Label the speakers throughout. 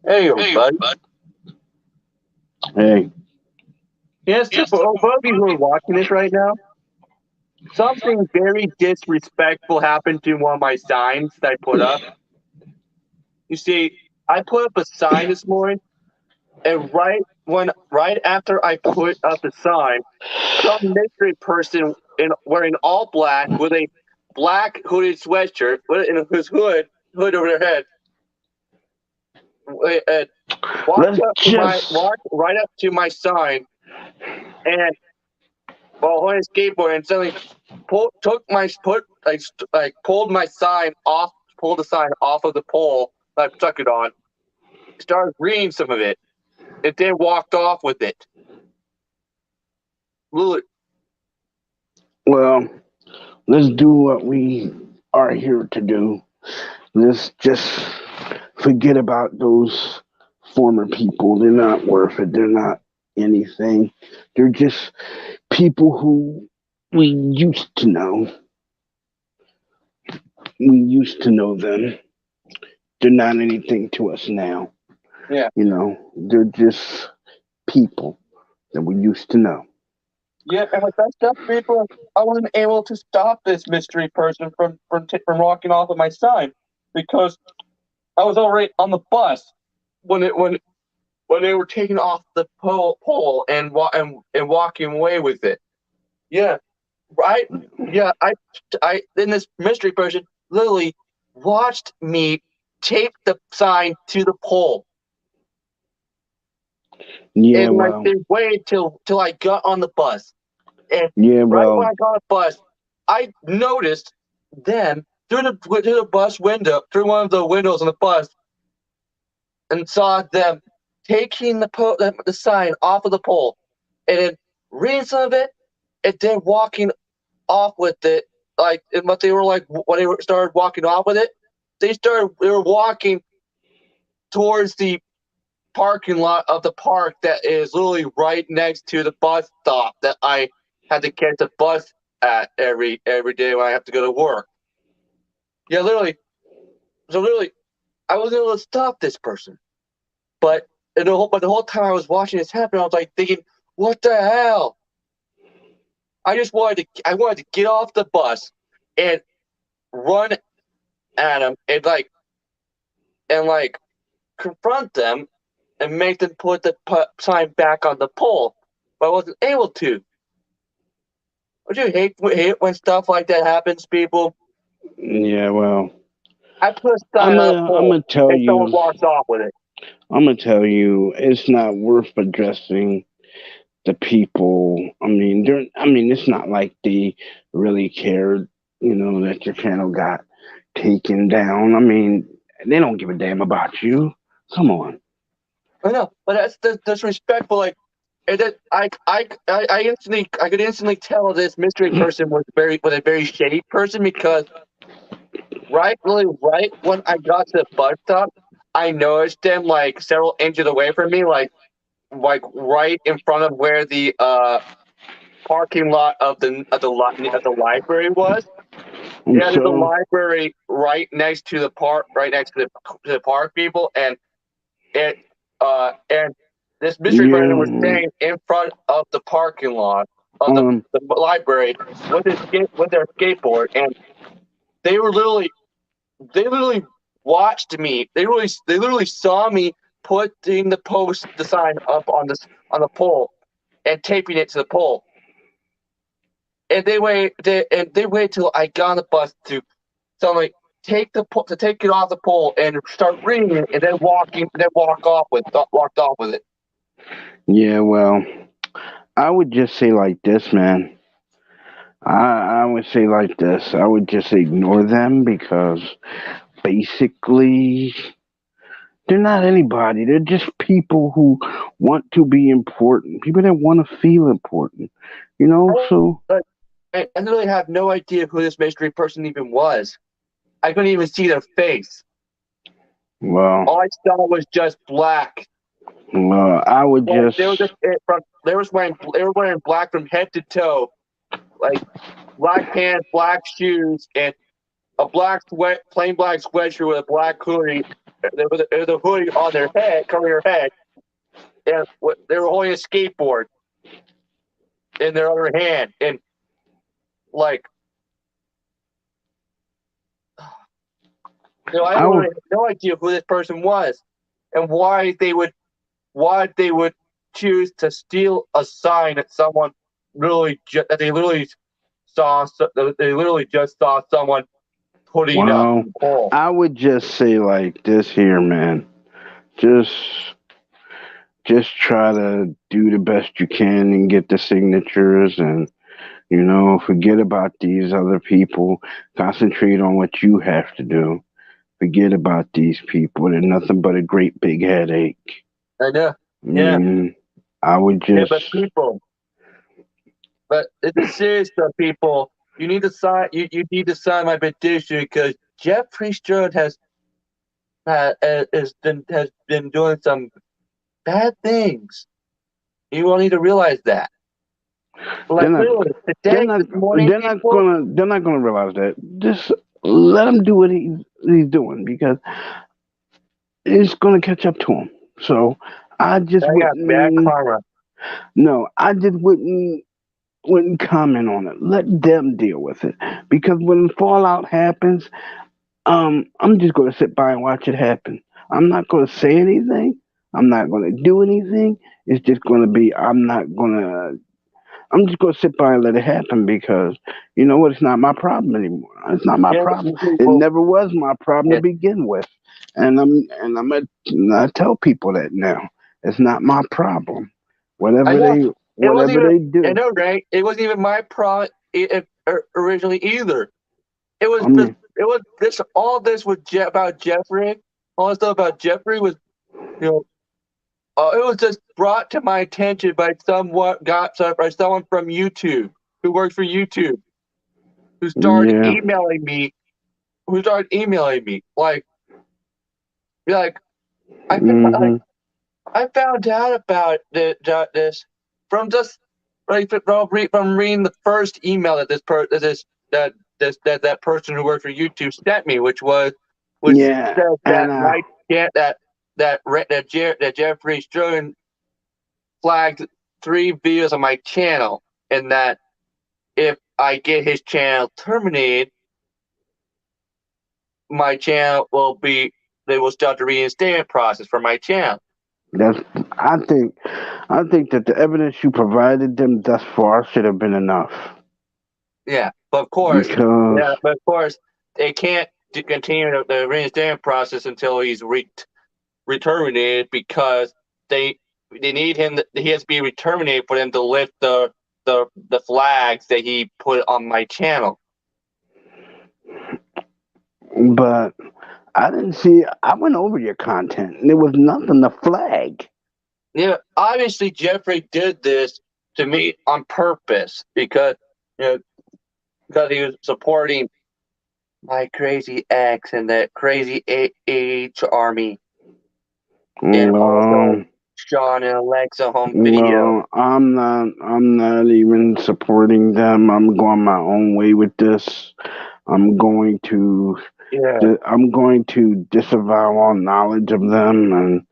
Speaker 1: Hey, everybody.
Speaker 2: Hey,
Speaker 1: Yes, for both of you who are watching this right now, something very disrespectful happened to one of my signs that I put up. You see, I put up a sign this morning, and right after I put up the sign, some mystery person wearing all black with a black hooded sweatshirt in his hood over their head, uh,
Speaker 2: let's just
Speaker 1: walked right up to my sign and while on his skateboard and suddenly pulled my sign off, pulled the sign off of the pole that I stuck it on, started reading some of it, and then walked off with it. Literally,
Speaker 2: well, let's do what we are here to do. Let's just forget about those former people. They're not worth it. They're not anything. They're just people who we used to know. We used to know them. They're not anything to us now.
Speaker 1: yeah,
Speaker 2: They're just people that we used to know.
Speaker 1: yeah. And with that stuff, people, I wasn't able to stop this mystery person from walking off of my sign because I was already on the bus when it when they were taking off the pole and walking away with it. Yeah, right. Yeah, I then this mystery person literally watched me tape the sign to the pole,
Speaker 2: Yeah,
Speaker 1: and like
Speaker 2: well,
Speaker 1: they waited till I got on the bus, and
Speaker 2: yeah,
Speaker 1: right when
Speaker 2: well,
Speaker 1: I got on the bus, I noticed them through the bus window, through one of the windows on the bus, and saw them taking the sign off of the pole, and then reading some of it, and then walking off with it. Like, but they were like when started walking off with it, they were walking towards the parking lot of the park that is literally right next to the bus stop that I had to catch the bus at every day when I have to go to work. Yeah, literally. So literally, I wasn't able to stop this person. But the whole time I was watching this happen, I was like thinking, what the hell? I wanted to get off the bus and run at him and like confront them and make them put the sign back on the pole, but I wasn't able to. Would you hate when stuff like that happens, people?
Speaker 2: yeah, well.
Speaker 1: I put a sign
Speaker 2: I'm
Speaker 1: on a
Speaker 2: gonna I'm
Speaker 1: pole
Speaker 2: gonna tell
Speaker 1: and someone
Speaker 2: you.
Speaker 1: walks off with it.
Speaker 2: I'm gonna tell you. It's not worth addressing the people. It's not like they really cared. That your channel got taken down. They don't give a damn about you. Come on.
Speaker 1: I know, but that's disrespectful. Like, and then I could instantly tell this mystery person was a very shady person because really right when I got to the bus stop, I noticed them like several inches away from me, like right in front of where the parking lot of the library was.
Speaker 2: And
Speaker 1: Yeah, there's a
Speaker 2: so,
Speaker 1: library right next to the park, right next to the park, people, it and this mystery person was
Speaker 2: yeah,
Speaker 1: staying in front of the parking lot of
Speaker 2: um,
Speaker 1: the library with their skateboard, and they were literally they literally watched me. They literally saw me putting the sign up on the pole and taping it to the pole. And they wait till I got on the bus to tell me to take it off the pole and start reading it, and then walked off with it.
Speaker 2: yeah, well, I would just say like this, man. I would say like this. I would just ignore them because basically they're not anybody. They're just people who want to be important. People that want to feel important.
Speaker 1: I,
Speaker 2: So
Speaker 1: but I literally have no idea who this mystery person even was. I couldn't even see their face.
Speaker 2: well,
Speaker 1: All I saw was just black.
Speaker 2: I would
Speaker 1: Like
Speaker 2: just
Speaker 1: they were wearing black from head to toe, like black pants, black shoes, and a plain black sweatshirt with a black hoodie, with a hoodie on their head, covering their head, and they were holding a skateboard in their other hand, and like, I
Speaker 2: I
Speaker 1: really
Speaker 2: would,
Speaker 1: have no idea who this person was, and why they would choose to steal a sign that someone that they literally that they literally just saw someone putting up
Speaker 2: well,
Speaker 1: in the pole.
Speaker 2: I would just say like this here, man. Just try to do the best you can and get the signatures and forget about these other people. Concentrate on what you have to do. Forget about these people. They're nothing but a great big headache.
Speaker 1: I know.
Speaker 2: I
Speaker 1: Yeah.
Speaker 2: mean, I would
Speaker 1: Yeah,
Speaker 2: just,
Speaker 1: but it's serious stuff, people. You need to sign. You need to sign my petition because Jeffrey Sturm has been doing some bad things. You all need to realize that.
Speaker 2: they're
Speaker 1: Like
Speaker 2: not,
Speaker 1: literally
Speaker 2: they're
Speaker 1: today,
Speaker 2: not,
Speaker 1: this morning, people.
Speaker 2: they're not gonna realize that. Just let him do what he's doing because it's gonna catch up to him. So I just
Speaker 1: I got bad
Speaker 2: wouldn't,
Speaker 1: karma.
Speaker 2: no, I just wouldn't comment on it. Let them deal with it because when fallout happens, I'm just gonna sit by and watch it happen. I'm not gonna say anything. I'm not gonna do anything. It's just gonna be. I'm just gonna sit by and let it happen because you know what? It's not my problem anymore. It's not my
Speaker 1: Yeah,
Speaker 2: problem. It
Speaker 1: people.
Speaker 2: never was my problem to
Speaker 1: Yeah,
Speaker 2: begin with, I tell people that now. It's not my problem.
Speaker 1: I know. It wasn't
Speaker 2: Whatever
Speaker 1: even.
Speaker 2: they
Speaker 1: I
Speaker 2: do.
Speaker 1: know, right? It wasn't even my problem originally either. It was
Speaker 2: I
Speaker 1: just.
Speaker 2: mean,
Speaker 1: It was this. All this was about Jeffrey. All this stuff about Jeffrey was, you know, it was just brought to my attention by someone from YouTube who works for YouTube who started
Speaker 2: yeah.
Speaker 1: emailing me. Who started emailing me like I found, like
Speaker 2: Hmm.
Speaker 1: I found out about this from just from reading the first email that that person who worked for YouTube sent me, which
Speaker 2: Yeah,
Speaker 1: says
Speaker 2: and
Speaker 1: that my yeah that Jeffrey Sturgeon flagged 3 videos on my channel, and that if I get his channel terminated, my channel will be they will start the reinstatement process for my channel.
Speaker 2: that's. I think, that the evidence you provided them thus far should have been enough
Speaker 1: Yeah, but of course,
Speaker 2: because
Speaker 1: they can't continue the reinstatement process until he's re-terminated because they they need him. He has to be re-terminated for them to lift the flags that he put on my channel.
Speaker 2: but I didn't see. I went over your content and there was nothing to flag.
Speaker 1: Yeah, obviously Jeffrey did this to me on purpose you know because he was supporting my crazy ex and that crazy H army, and also
Speaker 2: Well,
Speaker 1: Sean and Alexa home video.
Speaker 2: well, I'm not even supporting them. I'm going my own way with this. I'm going to.
Speaker 1: Yeah,
Speaker 2: I'm going to disavow all knowledge of them and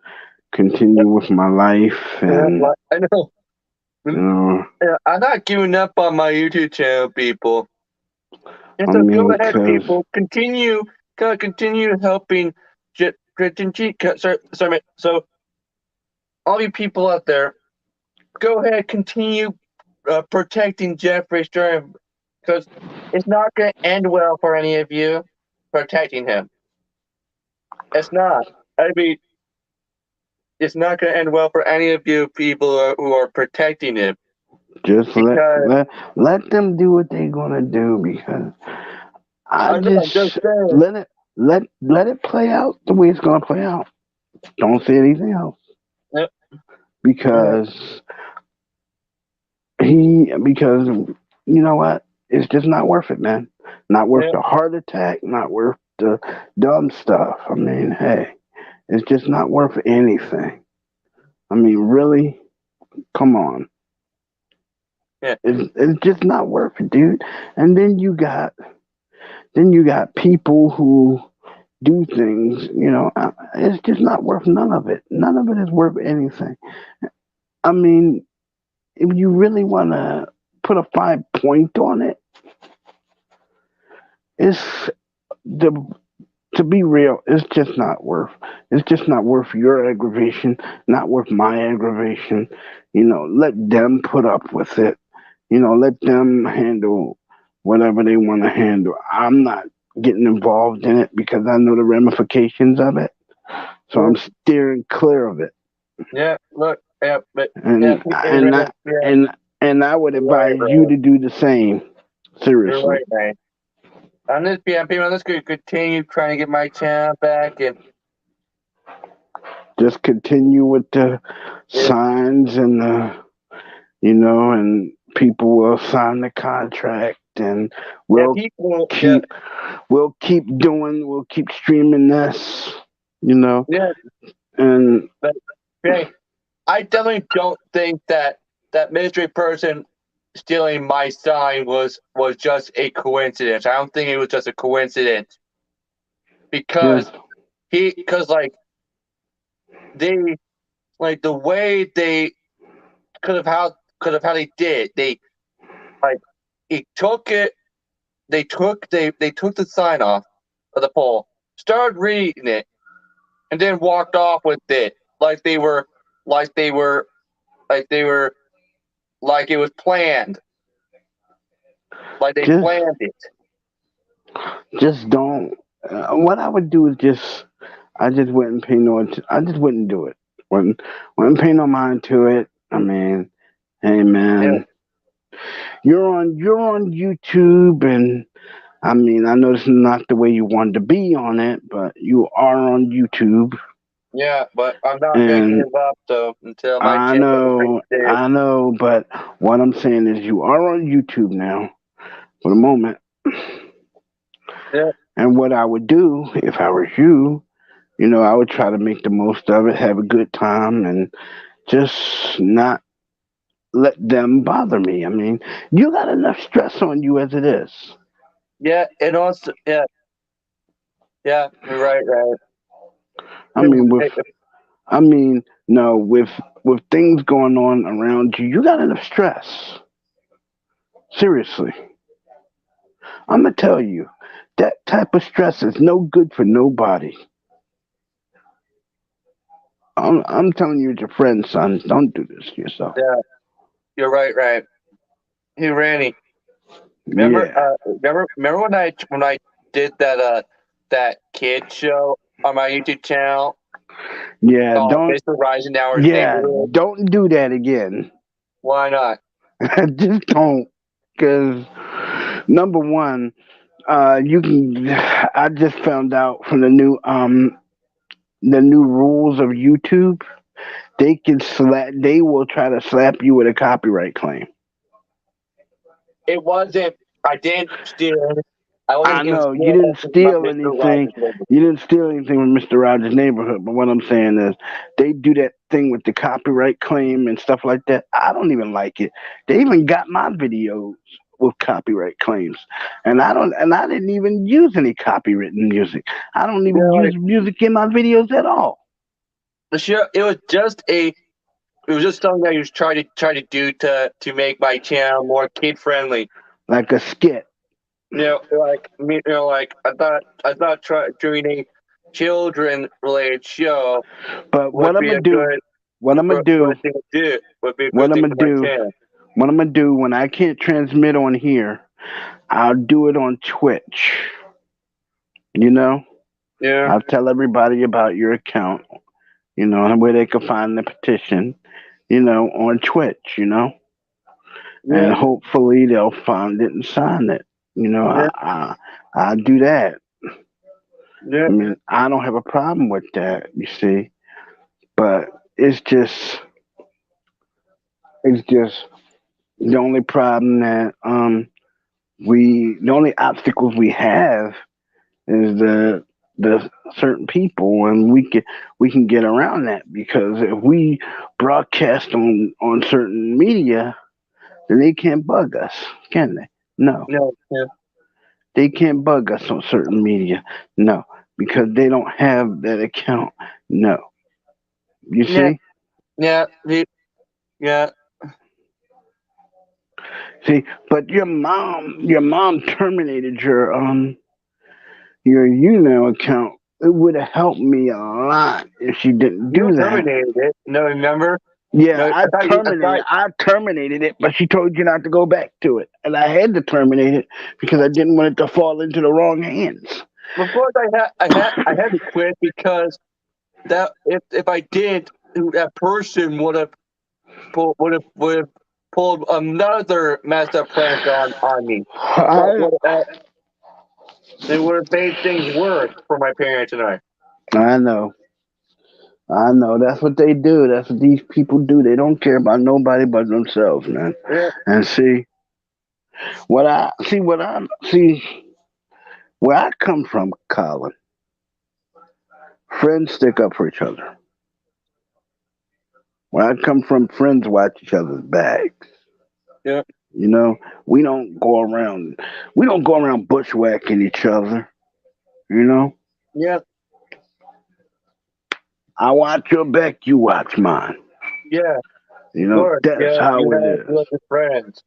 Speaker 2: continue with my life
Speaker 1: yeah,
Speaker 2: and
Speaker 1: I know.
Speaker 2: you know
Speaker 1: Yeah, I'm not giving up on my YouTube channel, people. And
Speaker 2: I
Speaker 1: so go
Speaker 2: mean,
Speaker 1: ahead,
Speaker 2: cause
Speaker 1: people. Continue helping. Continue. So all you people out there, go ahead, continue protecting Jeffrey Sturm because it's not going to end well for any of you protecting him. It's not. I mean, it's not going to end well for any of you people who are protecting him
Speaker 2: just
Speaker 1: because
Speaker 2: let them do what they're gonna do because I
Speaker 1: I know I'm just
Speaker 2: just
Speaker 1: saying.
Speaker 2: let it play out the way it's gonna play out. Don't say anything else
Speaker 1: Yeah, yeah,
Speaker 2: because you know what? It's just not worth it, man. Not worth
Speaker 1: yeah.
Speaker 2: the heart attack. Not worth the dumb stuff. I mean, hey, it's just not worth anything. I mean, really, come on.
Speaker 1: Yeah.
Speaker 2: It's just not worth it, dude. And then you got Then you got people who do things, it's just not worth none of it. None of it is worth anything. I mean, if you really want to put a fine point on it, it's the to be real, it's just not worth. It's just not worth your aggravation, not worth my aggravation. Let them put up with it. Let them handle whatever they want to handle. I'm not getting involved in it because I know the ramifications of it. So
Speaker 1: Yeah,
Speaker 2: I'm steering clear of it.
Speaker 1: yeah, look, yeah, but yeah,
Speaker 2: And
Speaker 1: you're
Speaker 2: and
Speaker 1: right,
Speaker 2: I,
Speaker 1: yeah,
Speaker 2: and and I would
Speaker 1: you're right,
Speaker 2: advise you
Speaker 1: bro.
Speaker 2: to do the same.
Speaker 1: You're
Speaker 2: Seriously.
Speaker 1: right, man. On this BMP, I'm just gonna continue trying to get my channel back, and
Speaker 2: Just continue with the
Speaker 1: yeah,
Speaker 2: signs and and people will sign the contract and
Speaker 1: yeah,
Speaker 2: we'll
Speaker 1: people, yeah,
Speaker 2: keep we'll keep streaming this,
Speaker 1: yeah,
Speaker 2: and
Speaker 1: but hey, I definitely don't think that that mystery person stealing my sign was just a coincidence. I don't think it was just a coincidence because
Speaker 2: just
Speaker 1: because they the way they could have how they did like he took it they took the sign off of the pole, started reading it, and then walked off with it like they were like they were like it was planned, like they
Speaker 2: just
Speaker 1: planned it.
Speaker 2: just don't. What I would do is I just wouldn't pay no I just wouldn't do it. Wouldn't pay no mind to it. I mean, hey
Speaker 1: Yeah,
Speaker 2: man, you're on YouTube, and I mean, I know this is not the way you wanted to be on it, but you are on YouTube,
Speaker 1: yeah, but I'm not gonna
Speaker 2: and
Speaker 1: give up though until my
Speaker 2: I
Speaker 1: channel is
Speaker 2: know,
Speaker 1: ready.
Speaker 2: I know, but what I'm saying is you are on YouTube now for the moment.
Speaker 1: Yeah,
Speaker 2: And what I would do if I was you, I would try to make the most of it, have a good time, and just not let them bother me. I mean, you got enough stress on you as it is.
Speaker 1: yeah, and also yeah, you're right, right.
Speaker 2: I mean, no, with things going on around you, you got enough stress. Seriously, I'm gonna tell you, that type of stress is no good for nobody. I'm telling you, as your friend, son, don't do this to yourself.
Speaker 1: Yeah, you're right, right. Hey, Randy,
Speaker 2: Yeah,
Speaker 1: remember when I did that kid show on my YouTube channel
Speaker 2: yeah,
Speaker 1: called Mr. Rising Hours
Speaker 2: yeah,
Speaker 1: Neighborhood?
Speaker 2: don't do that again.
Speaker 1: Why not?
Speaker 2: Just don't, because number one, you can. I just found out from the new rules of YouTube. They will try to slap you with a copyright claim.
Speaker 1: It wasn't. I didn't steal it. I
Speaker 2: I
Speaker 1: wasn't even
Speaker 2: know you
Speaker 1: stealing
Speaker 2: didn't
Speaker 1: anything from
Speaker 2: steal
Speaker 1: Mr.
Speaker 2: anything.
Speaker 1: Rising Neighborhood.
Speaker 2: You didn't steal anything from Mr. Rogers' Neighborhood. But what I'm saying is, they do that thing with the copyright claim and stuff like that. I don't even like it. They even got my videos with copyright claims, and I didn't even use any copywritten music. I don't even
Speaker 1: Yeah,
Speaker 2: use music in my videos at all,
Speaker 1: the show. It was just a. It was just something that he was trying to do to make my channel more kid friendly.
Speaker 2: like a skit.
Speaker 1: Like I thought doing a children related show
Speaker 2: But
Speaker 1: would
Speaker 2: what I'm
Speaker 1: be
Speaker 2: gonna
Speaker 1: a
Speaker 2: do, what I'm gonna
Speaker 1: good
Speaker 2: do,
Speaker 1: thing to do. Would be a
Speaker 2: what
Speaker 1: good
Speaker 2: I'm
Speaker 1: thing
Speaker 2: gonna
Speaker 1: for my
Speaker 2: do,
Speaker 1: channel.
Speaker 2: what I'm gonna do when I can't transmit on here, I'll do it on Twitch. You know,
Speaker 1: Yeah,
Speaker 2: I'll tell everybody about your account. And where they can find the petition. On Twitch. And
Speaker 1: yeah,
Speaker 2: hopefully they'll find it and sign it.
Speaker 1: yeah,
Speaker 2: I do that.
Speaker 1: yeah,
Speaker 2: I mean, I don't have a problem with that. You see, but it's just it's just the only problem that the only obstacles we have is the certain people, and we can get around that because if we broadcast on certain media, then they can't bug us, can they? No.
Speaker 1: no, yeah,
Speaker 2: They can't bug us on certain media. No, because they don't have that account. No, you
Speaker 1: Yeah,
Speaker 2: see,
Speaker 1: yeah, yeah,
Speaker 2: see. But your mom terminated your YouNow account. It would have helped me a lot if she didn't
Speaker 1: you
Speaker 2: do that.
Speaker 1: terminated it. No, remember?
Speaker 2: Yeah,
Speaker 1: No,
Speaker 2: I
Speaker 1: I thought.
Speaker 2: terminated. I terminated it, but she told you not to go back to it, and I had to terminate it because I didn't want it to fall into the wrong hands.
Speaker 1: Of course, I had to quit because that if I did, that person would have pulled another messed up prank on me. That
Speaker 2: I
Speaker 1: it would have made things worse for my parents and I.
Speaker 2: I know. I know. That's what they do. That's what these people do. They don't care about nobody but themselves, man.
Speaker 1: Yeah,
Speaker 2: And see where I come from, Colin. Friends stick up for each other. Where I come from, friends watch each other's backs.
Speaker 1: yeah,
Speaker 2: You know, we don't go around bushwhacking each other. You know,
Speaker 1: yeah,
Speaker 2: I watch your back, you watch mine.
Speaker 1: yeah.
Speaker 2: You
Speaker 1: Of
Speaker 2: know,
Speaker 1: course,
Speaker 2: that's
Speaker 1: yeah.
Speaker 2: how
Speaker 1: You
Speaker 2: it
Speaker 1: have
Speaker 2: is.
Speaker 1: good friends.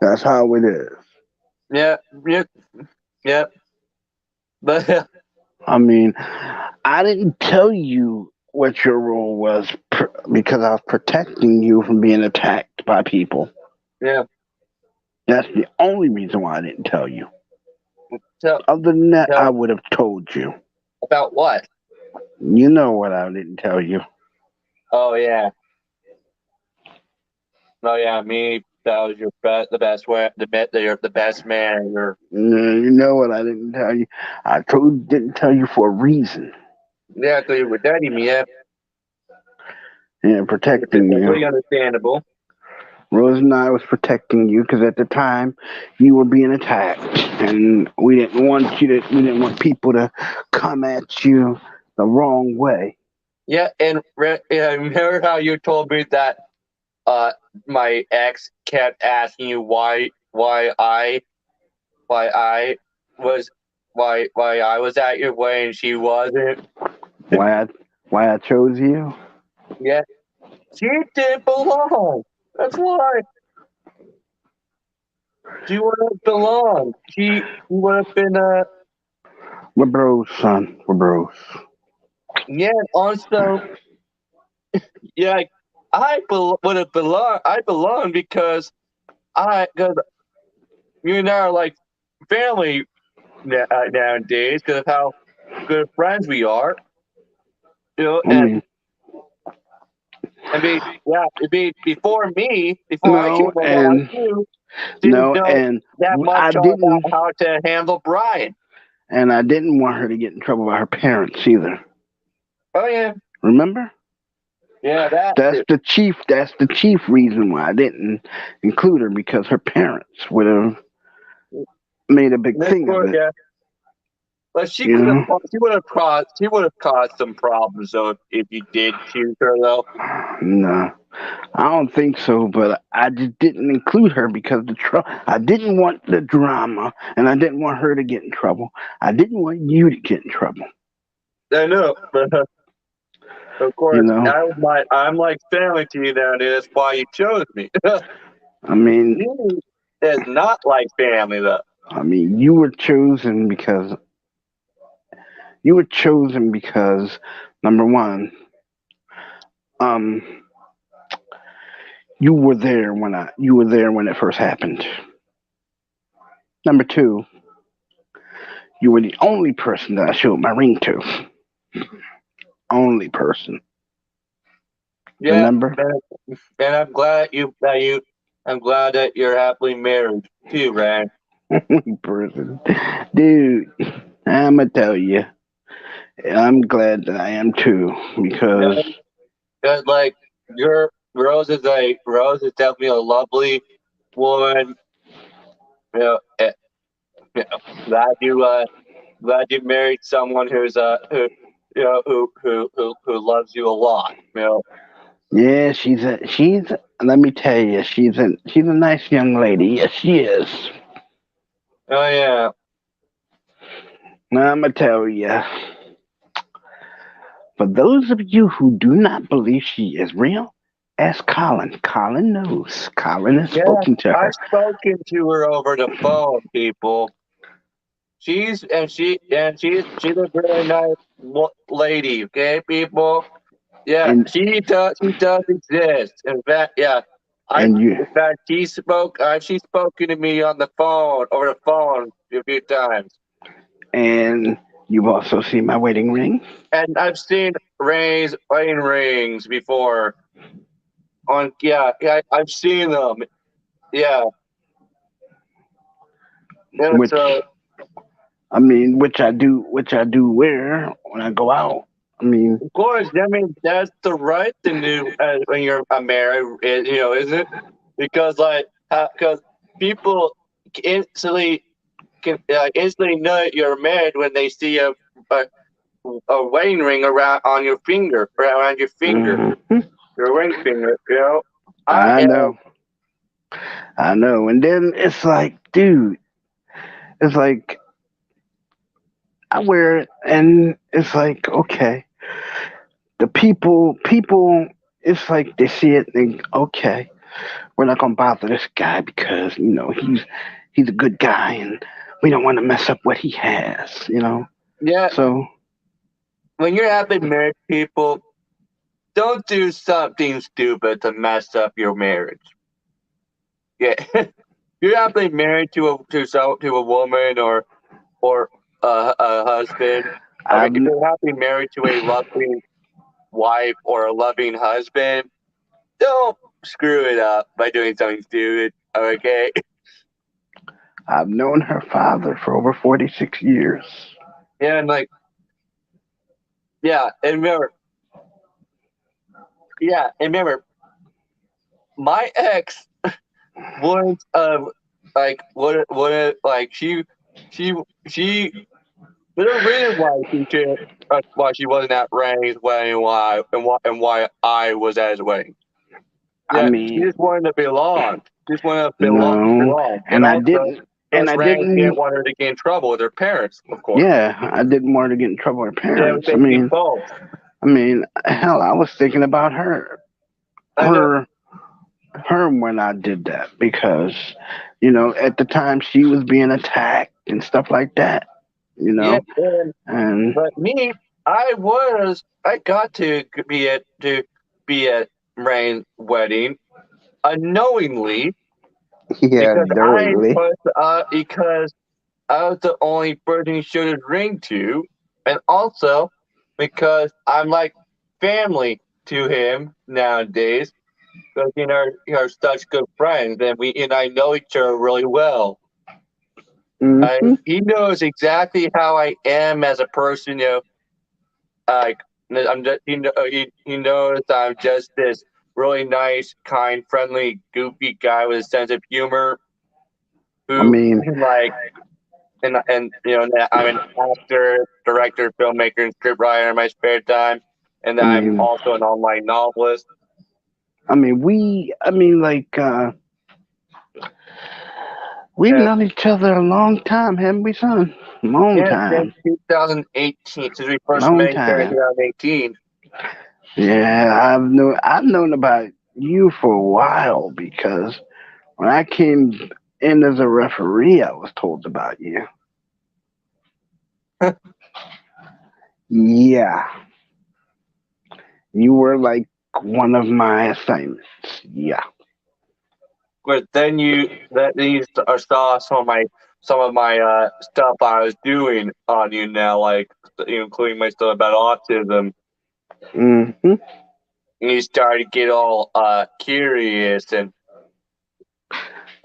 Speaker 2: That's how it is.
Speaker 1: Yeah, yeah, yeah. But
Speaker 2: I mean, I didn't tell you what your role was because I was protecting you from being attacked by people.
Speaker 1: yeah.
Speaker 2: That's the only reason why I didn't tell you.
Speaker 1: Tell
Speaker 2: Other than that, I
Speaker 1: tell
Speaker 2: would have told you.
Speaker 1: about what?
Speaker 2: You know what I didn't tell you.
Speaker 1: Oh yeah, oh yeah. Me, that was your the best way. You're the best man. You're
Speaker 2: You know what I didn't tell you. Didn't tell you for a reason.
Speaker 1: yeah. So you were dating me. Yeah,
Speaker 2: Yeah,
Speaker 1: which is
Speaker 2: protecting you.
Speaker 1: completely understandable.
Speaker 2: Rose and I was protecting you because at the time you were being attacked, and we didn't want people to come at you the wrong way.
Speaker 1: Yeah, and yeah, remember how you told me that uh my ex kept asking you why I was why I was at your wedding and she wasn't.
Speaker 2: Why I why I chose you?
Speaker 1: Yeah, she didn't belong. That's why she would have belonged. She would have been
Speaker 2: We're bros, son. We're bros.
Speaker 1: yeah. Also, yeah, would have belonged. I belong because you and I are like family nowadays because of how good friends we are. You know,
Speaker 2: I mean,
Speaker 1: and be yeah, it'd be before I came
Speaker 2: no,
Speaker 1: along,
Speaker 2: and
Speaker 1: you didn't
Speaker 2: no,
Speaker 1: know
Speaker 2: and
Speaker 1: that
Speaker 2: I
Speaker 1: much about
Speaker 2: didn't,
Speaker 1: how to handle Brian.
Speaker 2: and I didn't want her to get in trouble by her parents either.
Speaker 1: Oh yeah,
Speaker 2: Remember?
Speaker 1: yeah, that
Speaker 2: That's
Speaker 1: too.
Speaker 2: the chief. That's the chief reason why I didn't include her because her parents would have made a big
Speaker 1: Of
Speaker 2: thing of
Speaker 1: course,
Speaker 2: it.
Speaker 1: yeah. But
Speaker 2: You know?
Speaker 1: she would have caused some problems though if you did choose her though.
Speaker 2: No, I don't think so. But I just didn't include her because I didn't want the drama, and I didn't want her to get in trouble. I didn't want you to get in trouble.
Speaker 1: I know, but of
Speaker 2: You
Speaker 1: course,
Speaker 2: know?
Speaker 1: I'm like family to you nowadays. That's why you chose me.
Speaker 2: I mean,
Speaker 1: You is not like family though.
Speaker 2: you were chosen because number one, um, you were there when it first happened. Number two, you were the only person that I showed my ring to. Only person.
Speaker 1: Yeah,
Speaker 2: Remember?
Speaker 1: and I'm glad that you're happily married too, Ryan.
Speaker 2: Only person. Dude, I'ma tell you. I'm glad that I am too because
Speaker 1: Yeah, 'cause, like your Rose is definitely a lovely woman. You know, you know, glad you married someone who who loves you a lot. You know,
Speaker 2: yeah, let me tell you, she's a nice young lady. Yes, she is.
Speaker 1: oh yeah,
Speaker 2: Now I'm gonna tell you. For those of you who do not believe she is real, ask Colin. Colin knows. Colin has
Speaker 1: Yeah,
Speaker 2: spoken to
Speaker 1: I've
Speaker 2: her.
Speaker 1: spoken to her over the phone, people. She's a very nice lady. Okay, people. Yeah,
Speaker 2: And
Speaker 1: she does exist. In fact, yeah,
Speaker 2: and you
Speaker 1: in fact she's spoken to me on the phone over the phone a few times,
Speaker 2: and you've also seen my wedding ring.
Speaker 1: and I've seen Ray's wedding rings before. I've seen them. Yeah, and
Speaker 2: Which
Speaker 1: so
Speaker 2: which I do wear when I go out. I mean,
Speaker 1: of course, I mean that's the right thing to do when you're married, isn't it? Because because people instantly can instantly know you're married when they see a, a wedding ring around on your finger, around
Speaker 2: mhm,
Speaker 1: your ring finger. You know, I
Speaker 2: I
Speaker 1: am.
Speaker 2: know, I know. And then it's like, dude, it's like I wear it, and it's like, okay, the people, it's like they see it and think, okay, we're not gonna bother this guy because he's a good guy, and we don't want to mess up what he has.
Speaker 1: Yeah,
Speaker 2: So
Speaker 1: when you're happy married people, don't do something stupid to mess up your marriage. Yeah, you're happily married to a woman or a husband. I mean, if
Speaker 2: I'm,
Speaker 1: you're happily married to a loving wife or a loving husband, don't screw it up by doing something stupid. Okay?
Speaker 2: I've known her father for over 46 years.
Speaker 1: Yeah, and and remember, my ex was she she there's a reason why she wasn't at Ray's wedding, why I was at his wedding.
Speaker 2: I
Speaker 1: Yeah, she
Speaker 2: mean,
Speaker 1: just wanted to belong. Just wanted to
Speaker 2: no,
Speaker 1: belong. And
Speaker 2: and I
Speaker 1: also,
Speaker 2: didn't, and
Speaker 1: because
Speaker 2: I
Speaker 1: Ray didn't
Speaker 2: didn't.
Speaker 1: want her to get in trouble with her parents, of course.
Speaker 2: Yeah, I didn't want her to get in trouble with her
Speaker 1: Yeah, it was
Speaker 2: parents. I
Speaker 1: basically
Speaker 2: mean,
Speaker 1: both.
Speaker 2: I mean, hell, I was thinking about
Speaker 1: I know.
Speaker 2: her, her when I did that because, at the time she was being attacked and stuff like that. You
Speaker 1: Yeah,
Speaker 2: know, and
Speaker 1: but me, I got to be at Ray's wedding unknowingly
Speaker 2: yeah,
Speaker 1: because
Speaker 2: knowingly.
Speaker 1: because I was the only person he showed his ring to, and also because I'm like family to him nowadays. Because are such good friends, and we and I know each other really well.
Speaker 2: Hmm.
Speaker 1: He knows exactly how I am as a person. Like I'm just he knows I'm just this really nice, kind, friendly, goofy guy with a sense of humor
Speaker 2: I
Speaker 1: who
Speaker 2: mean,
Speaker 1: like and that I'm an actor, director, filmmaker, and scriptwriter in my spare time, and
Speaker 2: I
Speaker 1: I'm
Speaker 2: mean,
Speaker 1: also an online novelist.
Speaker 2: we've
Speaker 1: And
Speaker 2: known each other a long time, haven't we, son? Long
Speaker 1: yeah, since
Speaker 2: time,
Speaker 1: 2018, since we first
Speaker 2: long
Speaker 1: met here in
Speaker 2: time.
Speaker 1: 2018.
Speaker 2: Yeah, I've known about you for a while because when I came in as a referee, I was told about you. Yeah, you were like one of my assignments. Yeah.
Speaker 1: But then you saw some of my stuff I was doing on you now, like including my stuff about autism,
Speaker 2: Hmm.
Speaker 1: and you started to get all curious,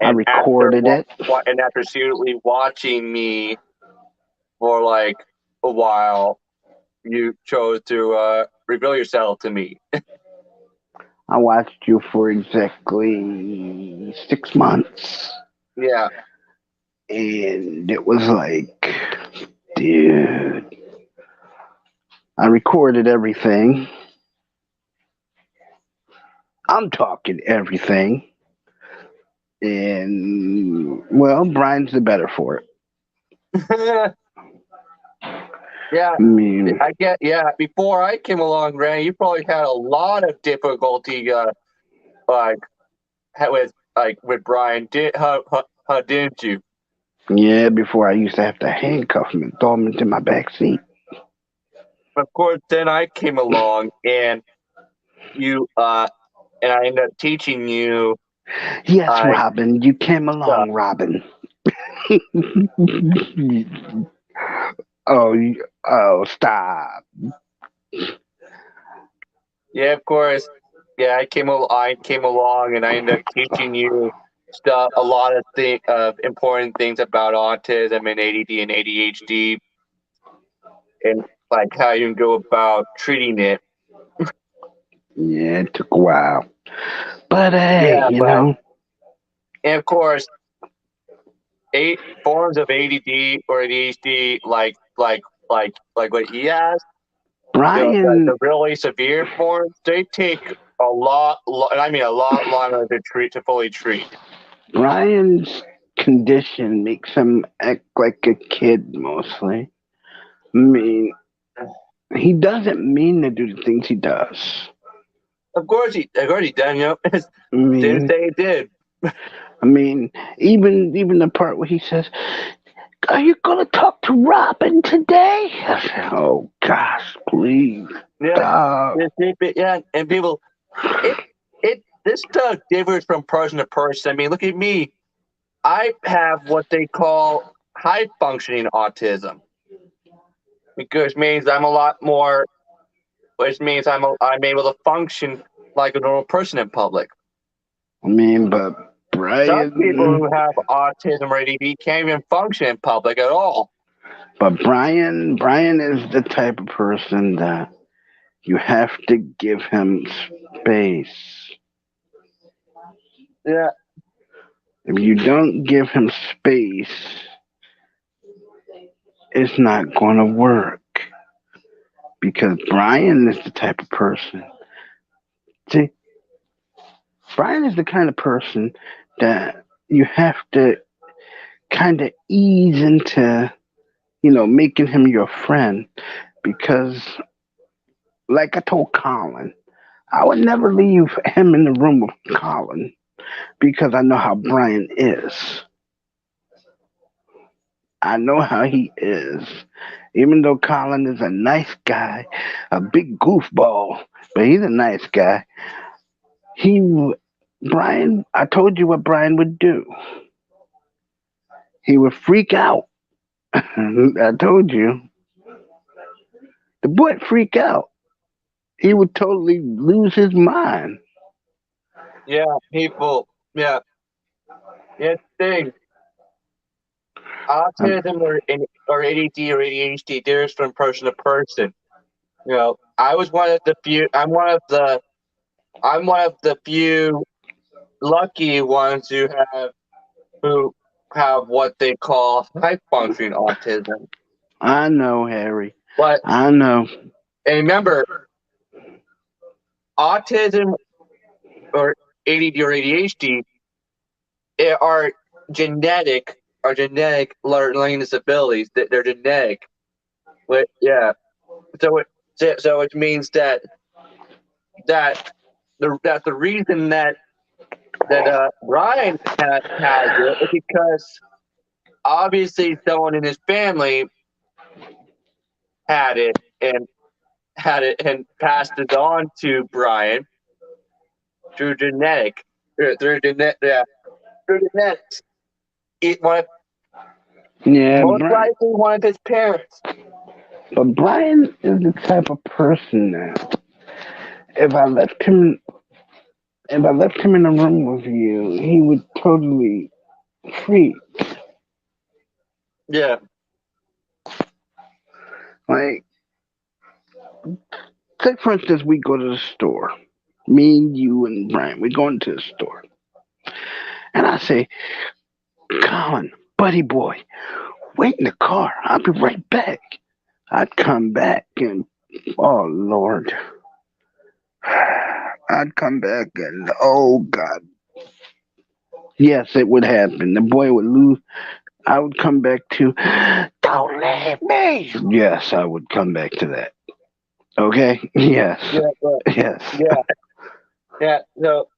Speaker 2: I
Speaker 1: and after
Speaker 2: recorded it.
Speaker 1: and after seriously watching me for like a while, you chose to reveal yourself to me.
Speaker 2: I watched you for exactly 6 months,
Speaker 1: Yeah,
Speaker 2: and it was like, dude, I recorded everything. I'm talking everything. And, well, Brian's the better for it.
Speaker 1: Yeah,
Speaker 2: I mean,
Speaker 1: I get. Yeah, before I came along, Randy, you probably had a lot of difficulty, like with Brian. How didn't you?
Speaker 2: yeah, before I used to have to handcuff him and throw him into my back seat.
Speaker 1: Of course, then I came along, and you and I ended up teaching you
Speaker 2: Yes,
Speaker 1: uh
Speaker 2: Robin, you came
Speaker 1: stuff.
Speaker 2: along, Robin. Oh, oh, stop.
Speaker 1: Yeah, of course. Yeah, I came along, and I ended up teaching you stuff. A lot of important things about autism and ADD and ADHD, and like how you can go about treating it.
Speaker 2: Yeah, it took a while. But hey,
Speaker 1: Yeah,
Speaker 2: you
Speaker 1: but
Speaker 2: know,
Speaker 1: and of course, eight forms of ADD or ADHD, like what he has,
Speaker 2: Brian,
Speaker 1: the really severe forms, they take a lot, and I mean a lot longer to fully treat.
Speaker 2: Brian's condition makes him act like a kid mostly. I mean, he doesn't mean to do the things he does.
Speaker 1: Of course he done.
Speaker 2: I
Speaker 1: Didn't
Speaker 2: mean,
Speaker 1: say he did.
Speaker 2: I mean, even the part where he says, "Are you gonna talk to Robin today?" I said, "Oh gosh, please
Speaker 1: Yeah,
Speaker 2: stop."
Speaker 1: yeah, and people, it this stuff differs from person to person. I mean, look at me. I have what they call high functioning autism, which means I'm a lot more, which means I'm able to function like a normal person in public.
Speaker 2: I mean, but
Speaker 1: Some people who
Speaker 2: Brian,
Speaker 1: have autism or ADD can't even function in public at all.
Speaker 2: Brian is the type of person that you have to give him space.
Speaker 1: Yeah,
Speaker 2: If you don't give him space, it's not going to work because Brian is the type of person. See, Brian is the kind of person that you have to kind of ease into, making him your friend because, like I told Colin, I would never leave him in the room with Colin because I know how Brian is. I know how he is. Even though Colin is a nice guy, a big goofball, but he's a nice guy. Brian, I told you what Brian would do. He would freak out. I told you. The boy would freak out. He would totally lose his mind.
Speaker 1: yeah, people, yeah, yeah. Thing, autism or ADD or ADHD differs from person to person. I was one of the few. I'm one of the few lucky ones who have what they call high functioning autism.
Speaker 2: I know, Harry.
Speaker 1: But
Speaker 2: I know.
Speaker 1: and remember, autism or ADD or ADHD are genetic learning disabilities. They're genetic. Yeah. So it means that the reason that Brian has it is because obviously someone in his family had it and passed it on to Brian through yeah, through genetics. It, one of,
Speaker 2: Yeah,
Speaker 1: Most likely one of his parents.
Speaker 2: but Brian is the type of person that if I left him if I left him in a room with you, he would totally freak.
Speaker 1: Yeah,
Speaker 2: Like, take for instance, we go to the store. Me and you and Brian, we go into the store. And I say, Colin, buddy boy, wait in the car. I'll be right back. I'd come back and, oh Lord. I'd come back and, oh God. Yes, it would happen. The boy would lose. I would come back to "Don't Leave Me." Yes, I would come back to that. Okay. Yes.
Speaker 1: Yeah, but
Speaker 2: Yes.
Speaker 1: yeah, yeah. So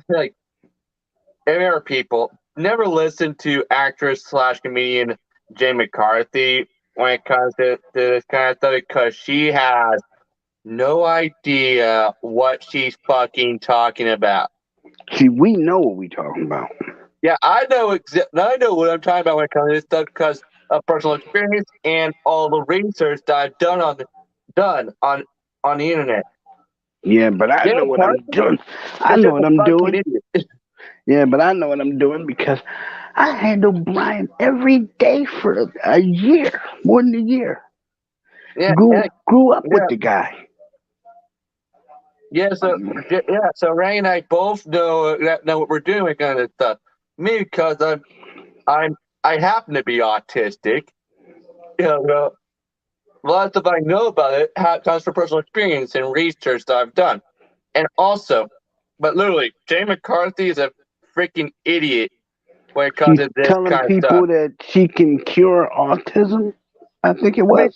Speaker 1: like, there people never listen to actress slash comedian Jay McCarthy when it comes to this kind of stuff because she has no idea what she's fucking talking about.
Speaker 2: See, we know what we talking about.
Speaker 1: Yeah, I know what I'm talking about when it comes to this stuff because of personal experience and all the research that I've done on the internet.
Speaker 2: Yeah, but I
Speaker 1: Jay
Speaker 2: know what I'm
Speaker 1: McCarthy
Speaker 2: doing. I
Speaker 1: is
Speaker 2: know
Speaker 1: just
Speaker 2: what
Speaker 1: a
Speaker 2: I'm
Speaker 1: fucking
Speaker 2: doing.
Speaker 1: idiot.
Speaker 2: Yeah, but I know what I'm doing because I handle Brian every day for a year, more than a year.
Speaker 1: Yeah,
Speaker 2: Grew up with
Speaker 1: yeah.
Speaker 2: the guy.
Speaker 1: Yeah, so yeah, so Ray and I both know what we're doing kind of stuff. Me, because I'm I happen to be autistic. A lot of stuff I know about it comes from personal experience and research that I've done, and also, but literally, Jay McCarthy is a freaking idiot when it comes
Speaker 2: She's
Speaker 1: to this
Speaker 2: telling
Speaker 1: kind of stuff.
Speaker 2: people that she can cure autism. I think it
Speaker 1: I mean,
Speaker 2: was.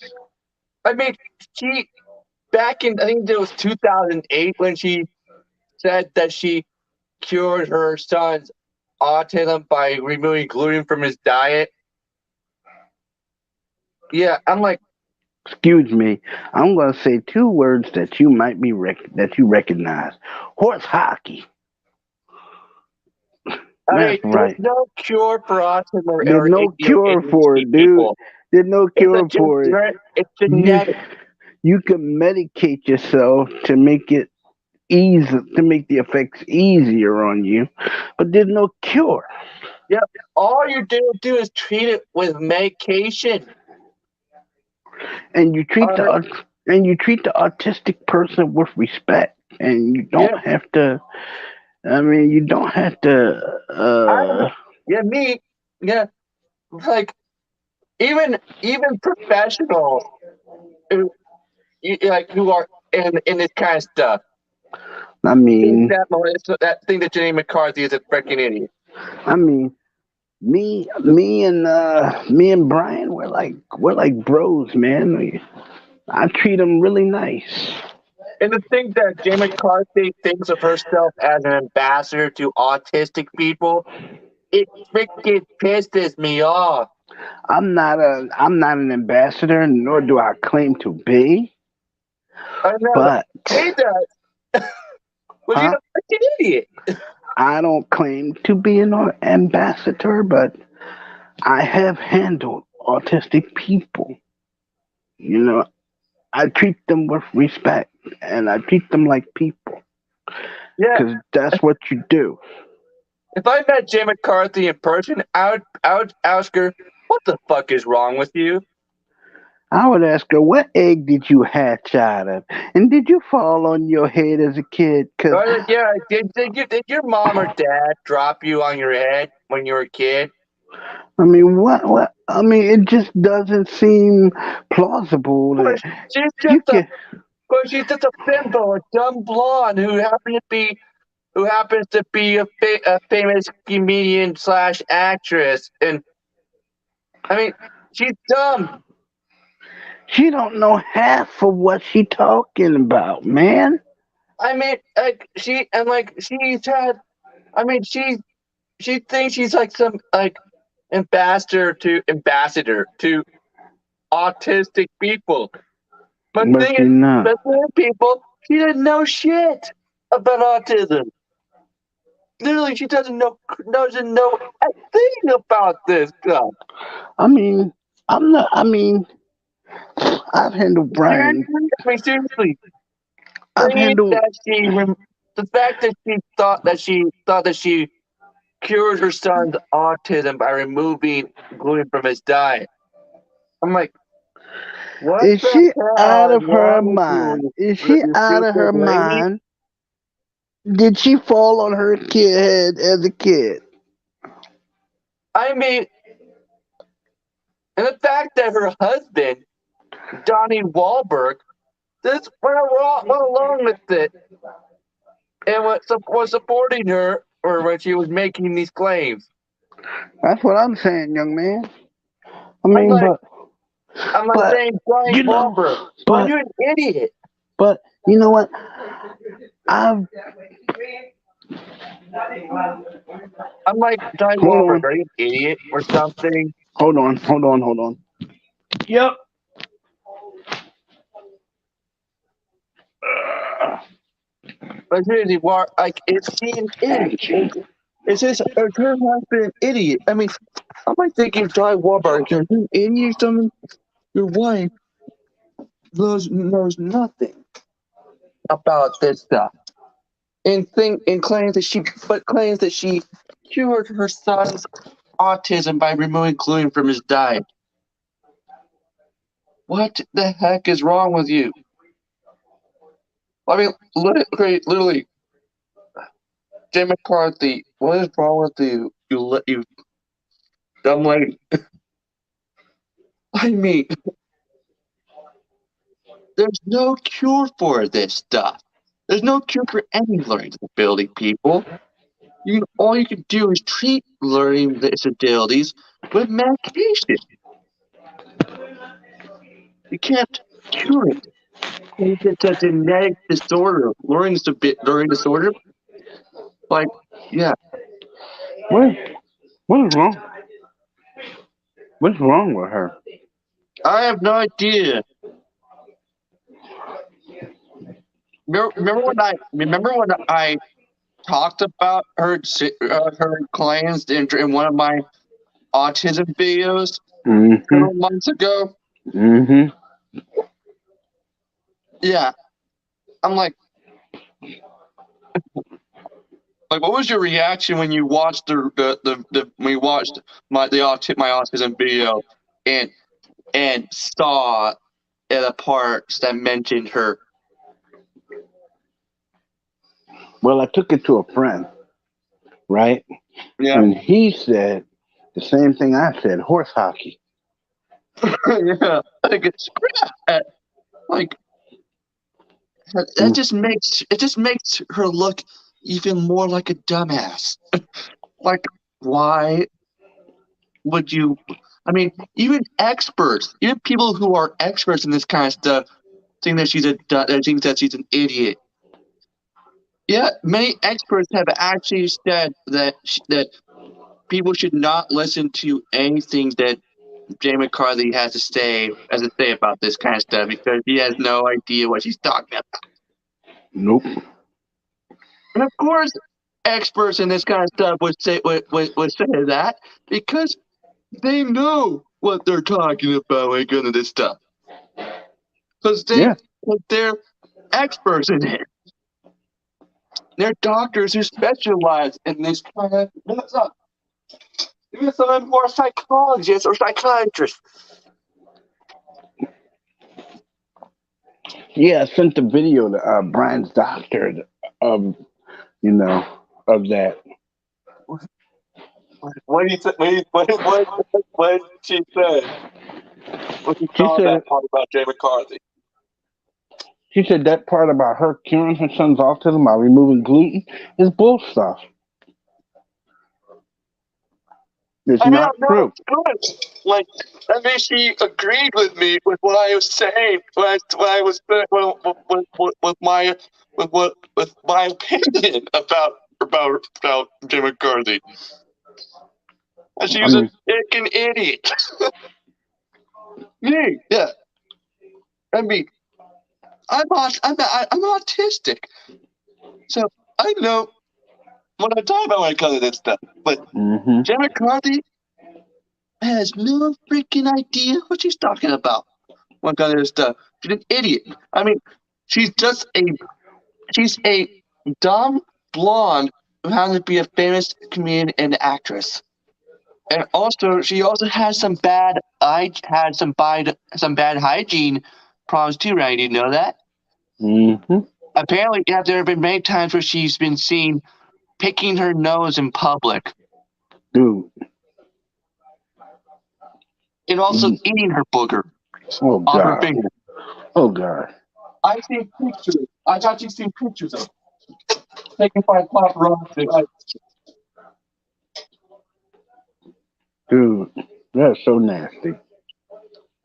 Speaker 1: I mean, she back in I think it was 2008 when she said that she cured her son's autism by removing gluten from his diet. Yeah, I'm like,
Speaker 2: Excuse me. I'm going to say two words that you might be that you recognize. Horse hockey.
Speaker 1: I
Speaker 2: That's
Speaker 1: mean, there's
Speaker 2: right.
Speaker 1: no cure for autism
Speaker 2: There's
Speaker 1: or
Speaker 2: no cure for
Speaker 1: ADHD
Speaker 2: it, dude.
Speaker 1: people.
Speaker 2: There's no cure for it.
Speaker 1: It's
Speaker 2: You
Speaker 1: genetic.
Speaker 2: you can medicate yourself to make it easy, to make the effects easier on you, but there's no cure.
Speaker 1: Yeah, all you do is treat it with medication.
Speaker 2: And you treat
Speaker 1: Or
Speaker 2: the autistic person with respect, and you
Speaker 1: yeah,
Speaker 2: don't have to. I mean, you don't have to.
Speaker 1: I yeah me yeah like even professionals who who are in this kind of stuff
Speaker 2: I
Speaker 1: think
Speaker 2: mean,
Speaker 1: that Jenny McCarthy is a freaking idiot.
Speaker 2: I mean, me and Brian, we're like bros, man. I treat him really nice.
Speaker 1: And to think that Jay McCarthy thinks of herself as an ambassador to autistic people, it freaking pisses me off.
Speaker 2: I'm not an ambassador, nor do I claim to be.
Speaker 1: I know
Speaker 2: But
Speaker 1: he does, but she's
Speaker 2: huh?
Speaker 1: a freaking idiot.
Speaker 2: I don't claim to be an ambassador, but I have handled autistic people. You know, I treat them with respect, and I treat them like people,
Speaker 1: Yeah,
Speaker 2: because that's what you do.
Speaker 1: if I met Jay McCarthy in person, I would ask her, "What the fuck is wrong with you?"
Speaker 2: I would ask her, "What egg did you hatch out of? And did you fall on your head as a kid?" Because,
Speaker 1: Or like, yeah, did your mom or dad drop you on your head when you were a kid?
Speaker 2: I mean, I mean, it just doesn't seem plausible
Speaker 1: Or
Speaker 2: that
Speaker 1: she's
Speaker 2: you
Speaker 1: just a,
Speaker 2: can.
Speaker 1: or she's just a bimbo, a dumb blonde who happens to be a famous comedian slash actress, and I mean, she's dumb.
Speaker 2: She don't know half of what she talking about, man.
Speaker 1: I mean, she's had. I mean, she thinks she's like some like ambassador to autistic people. But the
Speaker 2: But
Speaker 1: thing
Speaker 2: she
Speaker 1: is,
Speaker 2: not.
Speaker 1: the poor people, she didn't know shit about autism. Literally, she doesn't know a thing about this stuff.
Speaker 2: I mean, I'm not. I mean, I've handled Brian.
Speaker 1: Seriously, I mean, seriously,
Speaker 2: I've
Speaker 1: saying
Speaker 2: handled.
Speaker 1: that the fact that she cured her son's autism by removing gluten from his diet. I'm like, what
Speaker 2: Is
Speaker 1: the
Speaker 2: she
Speaker 1: hell
Speaker 2: out
Speaker 1: is
Speaker 2: of her
Speaker 1: wrong with
Speaker 2: mind?
Speaker 1: you,
Speaker 2: Is she
Speaker 1: you
Speaker 2: out of
Speaker 1: stupid
Speaker 2: her
Speaker 1: lady?
Speaker 2: mind? Did she fall on her kid head as a kid?
Speaker 1: I mean, and the fact that her husband, Donnie Wahlberg, this went along with it and was supporting her or when she was making these claims.
Speaker 2: That's what I'm saying, young man. I
Speaker 1: I'm
Speaker 2: mean,
Speaker 1: like, I'm like
Speaker 2: but
Speaker 1: saying, Brian
Speaker 2: you know,
Speaker 1: Barber, well,
Speaker 2: but
Speaker 1: you're an idiot.
Speaker 2: but you know what? I've
Speaker 1: I'm like, Brian
Speaker 2: hold
Speaker 1: Barber,
Speaker 2: on,
Speaker 1: are you an idiot or something?
Speaker 2: hold on. Yep.
Speaker 1: But seriously, like, is he an idiot? Is her husband an idiot? I mean, I'm like thinking, Brian Barber, are you an idiot or something? Your wife knows nothing about this stuff. And claims that she cured her son's autism by removing gluten from his diet. What the heck is wrong with you? I mean, literally, Jay McCarthy. What is wrong with you? You dumb lady. I mean, there's no cure for this stuff. There's no cure for any learning disability, people. All you can do is treat learning disabilities with medication. You can't cure it. If it's a genetic disorder, learning disorder. Like, yeah,
Speaker 2: What what is wrong? What's wrong with her?
Speaker 1: I have no idea. Remember when I talked about her claims in one of my autism videos
Speaker 2: Mm-hmm.
Speaker 1: several months ago?
Speaker 2: Mm-hmm.
Speaker 1: Yeah, I'm like, what was your reaction when you watched the when you watched my autism video and saw the parts that mentioned her?
Speaker 2: Well, I took it to a friend, right?
Speaker 1: Yeah,
Speaker 2: And he said the same thing I said, horse hockey.
Speaker 1: yeah, like it's like that
Speaker 2: Mm.
Speaker 1: just makes her look even more like a dumbass. Like, why would you? I mean, even experts, even people who are experts in this kind of stuff, think that think that she's an idiot. Yeah, many experts have actually said that people should not listen to anything that Jay McCarthy has to say about this kind of stuff because he has no idea what he's talking about.
Speaker 2: Nope.
Speaker 1: And of course, experts in this kind of stuff would say that because they know what they're talking about when it comes to this stuff. Because
Speaker 2: Yeah.
Speaker 1: they're experts in it. They're doctors who specialize in this kind of stuff. Even some of them are psychologists or psychiatrists.
Speaker 2: Yeah, I sent the video to Brian's doctor of of that.
Speaker 1: What did he say? What did she say? What she
Speaker 2: She
Speaker 1: saw
Speaker 2: said
Speaker 1: that part about Jay McCarthy?
Speaker 2: she said that part about her curing her son's autism by removing gluten is bull stuff. It's
Speaker 1: I mean,
Speaker 2: not
Speaker 1: no,
Speaker 2: true.
Speaker 1: it's good. Like, I mean, she agreed with me with what I was saying, what I was with my opinion about Jay McCarthy. And
Speaker 2: I
Speaker 1: she's a
Speaker 2: mean,
Speaker 1: freaking idiot. Me, yeah. I mean, I'm autistic, so I know what I'm talking about when it comes to this stuff. But
Speaker 2: mm-hmm.
Speaker 1: Jay McCarthy has no freaking idea what she's talking about when it comes to this stuff. She's an idiot. I mean, she's just a dumb blonde who happens to be a famous comedian and actress. And also, she also has some bad hygiene problems too, right? Do you know that?
Speaker 2: Mm-hmm.
Speaker 1: Apparently, yeah, there have been many times where she's been seen picking her nose in public
Speaker 2: Dude.
Speaker 1: and also eating her booger
Speaker 2: Oh
Speaker 1: on her
Speaker 2: God.
Speaker 1: finger.
Speaker 2: Oh God.
Speaker 1: I've seen pictures. I've actually seen pictures of it taken by paparazzi.
Speaker 2: Dude, that's so nasty.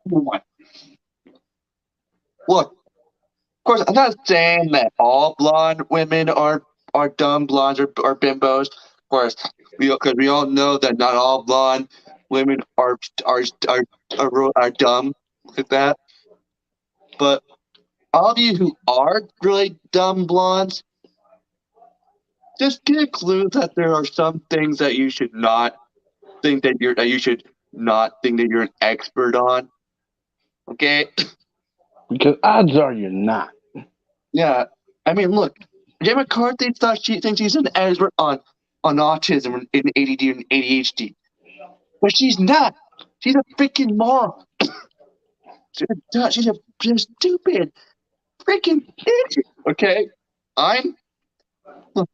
Speaker 1: What? Look, of course, I'm not saying that all blonde women are dumb blondes or bimbos. Of course, because we all know that not all blonde women are are dumb like that. But all of you who are really dumb blondes, just get a clue that there are some things that you should not you should not think that you're an expert on. Okay?
Speaker 2: Because odds are you're not.
Speaker 1: Yeah. I mean, look, Jay McCarthy thinks she's an expert on autism and ADD and ADHD, but she's not. She's a freaking moron. She's a stupid freaking idiot. Okay? I'm. Look,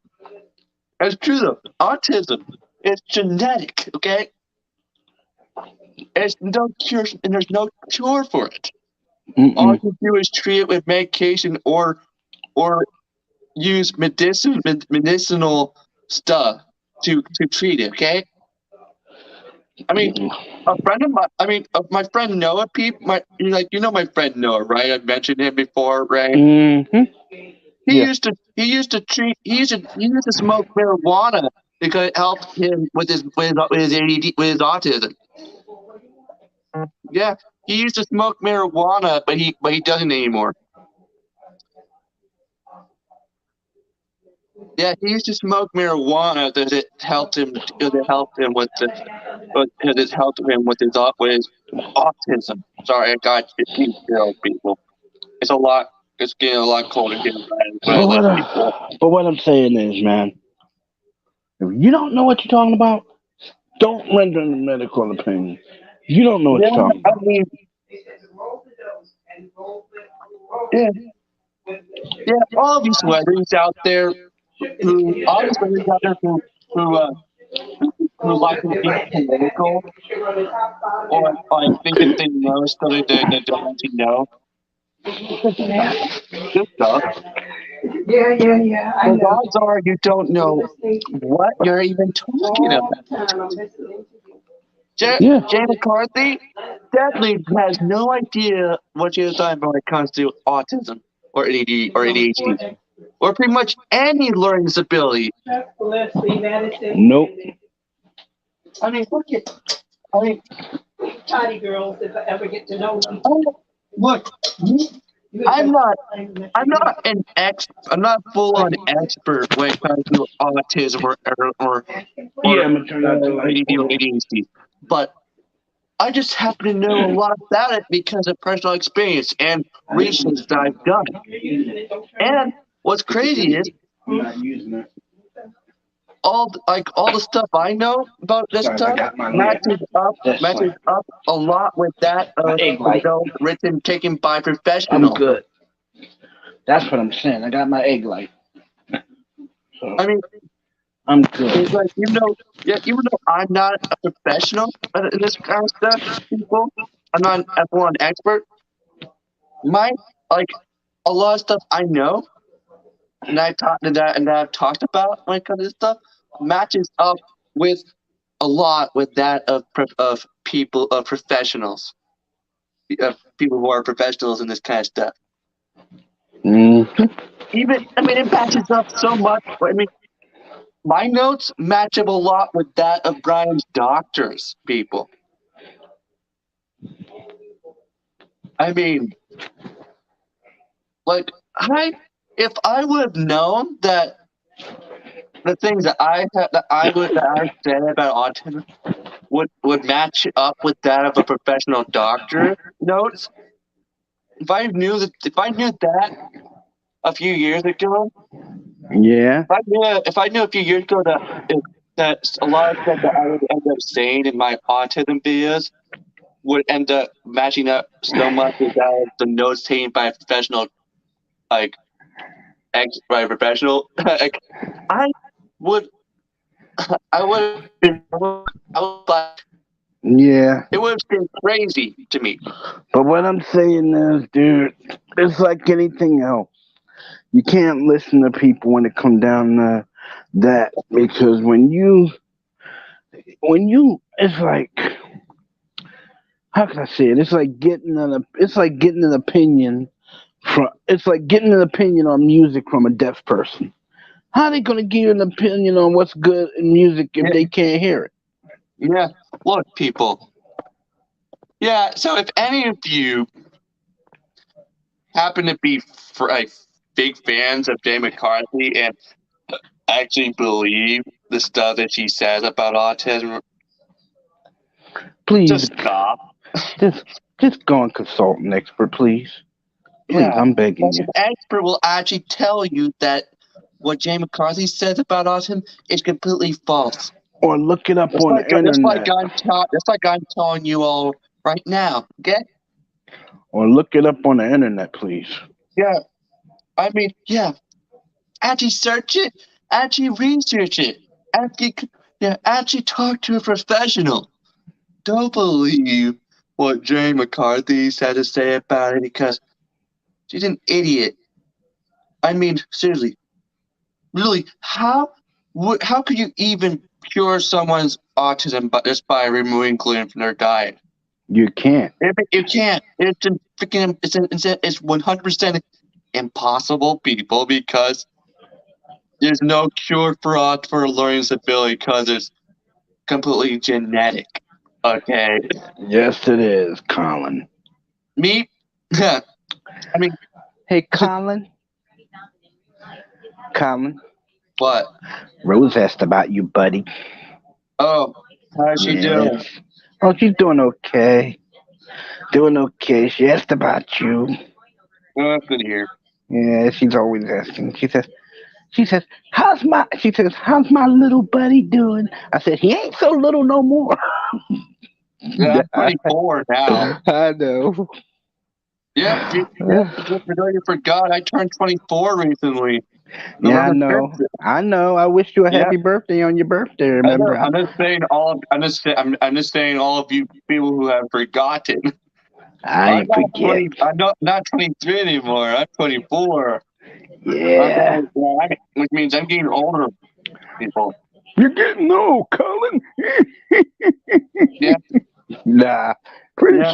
Speaker 1: it's true though. Autism is genetic. Okay? There's no cure, and there's no cure for it. All
Speaker 2: Mm-mm.
Speaker 1: you do is treat it with medication or use medicinal stuff to treat it. Okay, I mean, a friend of my, I mean, my friend Noah. You know my friend Noah, right? I mentioned him before, right?
Speaker 2: Mm-hmm.
Speaker 1: He
Speaker 2: Yeah.
Speaker 1: used to he used to smoke marijuana because it helped him with his ADD with his autism. Yeah, he used to smoke marijuana, but he doesn't anymore. Yeah, he used to smoke marijuana because it helped him with the because it helped him with his autism. Sorry, I got being killed, people. It's a lot. It's getting a lot colder here where I
Speaker 2: But
Speaker 1: live,
Speaker 2: what,
Speaker 1: people.
Speaker 2: but what I'm saying is, man, if you don't know what you're talking about, don't render a medical opinion. You don't know what
Speaker 1: Yeah,
Speaker 2: you're talking
Speaker 1: I
Speaker 2: about.
Speaker 1: mean, yeah, yeah. All these celebrities out there all these celebrities out there who uh, who like to be political or like think that they know something they don't actually know. Good stuff.
Speaker 3: Yeah, yeah, yeah. I
Speaker 1: The
Speaker 3: know.
Speaker 1: odds are you don't
Speaker 3: I'm
Speaker 1: know
Speaker 3: listening to you
Speaker 1: what you're even talking
Speaker 3: all
Speaker 1: about.
Speaker 3: the time. I'm listening to you.
Speaker 2: Yeah.
Speaker 1: Jay McCarthy definitely has no idea what she was talking about when it comes to autism or ADD or ADHD or pretty much any learning disability.
Speaker 3: Let's see, medicine.
Speaker 2: Nope.
Speaker 1: I mean, look at, I mean,
Speaker 3: Tiny girls, if I ever get to know them.
Speaker 1: look,
Speaker 3: You
Speaker 1: I'm
Speaker 3: have
Speaker 1: not, I'm
Speaker 3: to
Speaker 1: not I'm not full on expert when it comes to autism
Speaker 2: Yeah,
Speaker 1: or
Speaker 2: I'm gonna turn out the light
Speaker 1: ADD
Speaker 2: for
Speaker 1: or
Speaker 2: you.
Speaker 1: ADHD, but I just happen to know a lot about it because of personal experience and research that I've done. And what's crazy is
Speaker 2: I'm not using it.
Speaker 1: all the stuff I know about this
Speaker 2: Sorry, I
Speaker 1: stuff
Speaker 2: got my lamp. That's
Speaker 1: matches
Speaker 2: fine.
Speaker 1: up a lot with that
Speaker 2: My
Speaker 1: of
Speaker 2: egg light.
Speaker 1: those written taken by
Speaker 2: I'm
Speaker 1: professionals.
Speaker 2: good. That's what I'm saying. I got my egg light. So
Speaker 1: I mean,
Speaker 2: I'm
Speaker 1: it's
Speaker 2: good.
Speaker 1: like yeah, even though I'm not a professional in this kind of stuff, people, I'm not an F1 expert. My like a lot of stuff I know and that I've talked about when it comes to this stuff matches up with a lot with that of people of professionals of people who are professionals in this kind of stuff.
Speaker 2: Mm-hmm.
Speaker 1: Even I mean, it matches up so much. I mean, my notes match up a lot with that of Brian's doctors. People, I mean, like I if I would have known that the things that I said about autism would match up with that of a professional doctor notes. If I knew that a few years ago,
Speaker 2: Yeah.
Speaker 1: if I knew a few years ago that a lot of stuff that I would end up saying in my autism videos would end up matching up so much with that of the notes taken by a professional, like by a professional, like, I would I would have been I was like
Speaker 2: Yeah.
Speaker 1: it would have been crazy to me.
Speaker 2: But what I'm saying is, dude, it's like anything else. You can't listen to people when it come down to that because when you when you, it's like, how can I say it? It's like getting an opinion it's like getting an opinion on music from a deaf person. How are they gonna give you an opinion on what's good in music if
Speaker 1: Yeah,
Speaker 2: they can't hear it?
Speaker 1: yeah. Look, people. Yeah. So if any of you happen to be like big fans of Jay McCarthy and actually believe the stuff that she says about autism,
Speaker 2: Please,
Speaker 1: just stop.
Speaker 2: just just go and consult an expert, please. Please,
Speaker 1: Yeah.
Speaker 2: I'm begging
Speaker 1: Because
Speaker 2: you.
Speaker 1: an expert will actually tell you that what Jay McCarthy says about autism is completely false.
Speaker 2: Or look it up
Speaker 1: Just
Speaker 2: on
Speaker 1: like
Speaker 2: the internet.
Speaker 1: just like I'm telling you all right now. Okay?
Speaker 2: Or look it up on the internet, please.
Speaker 1: Yeah. I mean, yeah. Actually search it. Actually research it. Actually talk to a professional. Don't believe what Jay McCarthy had to say about it because she's an idiot. I mean, seriously, really, how could you even cure someone's autism just by removing gluten from their diet?
Speaker 2: You can't.
Speaker 1: You can't. It's 100% impossible, people, because there's no cure for a learning disability because it's completely genetic. Okay,
Speaker 2: Yes, it is, Colin.
Speaker 1: me. I mean,
Speaker 2: Hey, Colin. Colin.
Speaker 1: what?
Speaker 2: Rose asked about you, buddy.
Speaker 1: Oh, how's she doing?
Speaker 2: Yes. Oh, she's doing okay. Doing okay. She asked about you.
Speaker 1: Oh, that's good to hear.
Speaker 2: Yeah, she's always asking. How's my little buddy doing? I said, he ain't so little no more.
Speaker 1: Yeah, I'm 24 now.
Speaker 2: I know.
Speaker 1: Yep, you forgot. I turned 24 recently.
Speaker 2: Yeah, I
Speaker 1: November
Speaker 2: know.
Speaker 1: 5th.
Speaker 2: I know. I wish you a
Speaker 1: Yeah,
Speaker 2: happy birthday on your birthday.
Speaker 1: I know.
Speaker 2: Remember?
Speaker 1: I'm just saying all of you people who have forgotten.
Speaker 2: I
Speaker 1: I'm
Speaker 2: ain't
Speaker 1: not
Speaker 2: forget.
Speaker 1: 20. I'm not 23 anymore. I'm 24.
Speaker 2: Yeah.
Speaker 1: Which means I'm getting older, people.
Speaker 2: You're getting old, Colin.
Speaker 1: Yeah,
Speaker 2: Nah.
Speaker 1: yeah.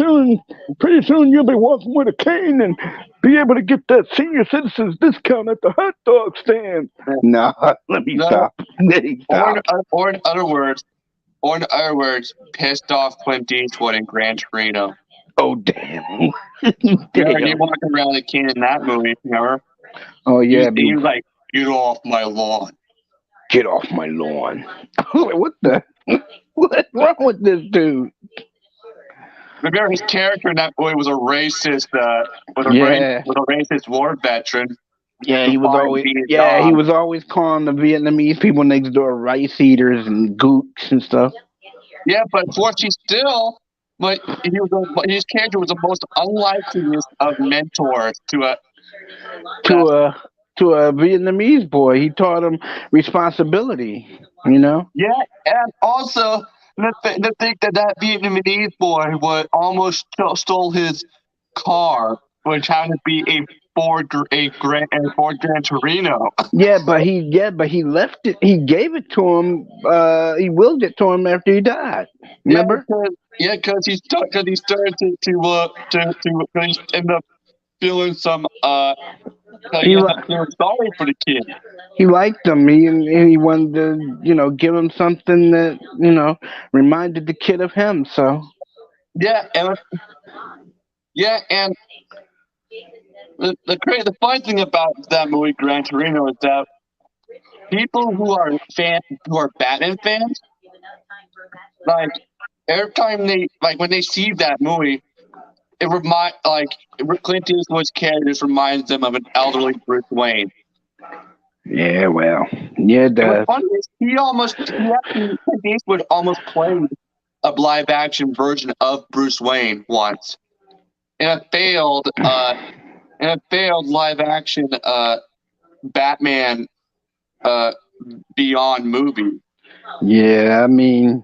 Speaker 2: Pretty soon you'll be walking with a cane and be able to get that senior citizens discount at the hot dog stand. Nah, let me
Speaker 1: No,
Speaker 2: stop. Let me stop.
Speaker 1: or in other words, pissed off Clint Eastwood in Gran Torino.
Speaker 2: Oh damn.
Speaker 1: Yeah, he
Speaker 2: Damn.
Speaker 1: walked around the king in that movie. Remember?
Speaker 2: Oh
Speaker 1: He was,
Speaker 2: yeah,
Speaker 1: he was like, "Get off my lawn."
Speaker 2: get off my lawn. What the what's wrong with this dude?
Speaker 1: Remember, his character in that movie was a racist,
Speaker 2: Yeah.
Speaker 1: was a racist war veteran
Speaker 2: Yeah,
Speaker 1: who
Speaker 2: he was
Speaker 1: fought in
Speaker 2: always
Speaker 1: Vietnam.
Speaker 2: calling the Vietnamese people next door rice eaters and gooks and stuff.
Speaker 1: Yeah, but unfortunately, his character was the most unlikeliest of mentors to a. Uh,
Speaker 2: To a Vietnamese boy. He taught him responsibility, you know?
Speaker 1: yeah, and also the thing that Vietnamese boy would almost stole his car, which happened to be a Ford Gran Torino.
Speaker 2: But he left it he gave it to him, he willed it to him after he died.
Speaker 1: Yeah,
Speaker 2: Remember?
Speaker 1: because he started to he ended up feeling some he
Speaker 2: He
Speaker 1: ended up
Speaker 2: li-
Speaker 1: feeling sorry for the kid.
Speaker 2: he liked him. He wanted to, give him something that, reminded the kid of him. So
Speaker 1: Yeah, and the funny thing about that movie Gran Torino is that people who are Batman fans, like every time when they see that movie, Clint Eastwood's character just reminds them of an elderly Bruce Wayne.
Speaker 2: yeah, well, yeah, it
Speaker 1: And what's
Speaker 2: does.
Speaker 1: funny is Clint Eastwood almost played a live action version of Bruce Wayne once in a failed live action Batman Beyond movie.
Speaker 2: Yeah, I mean,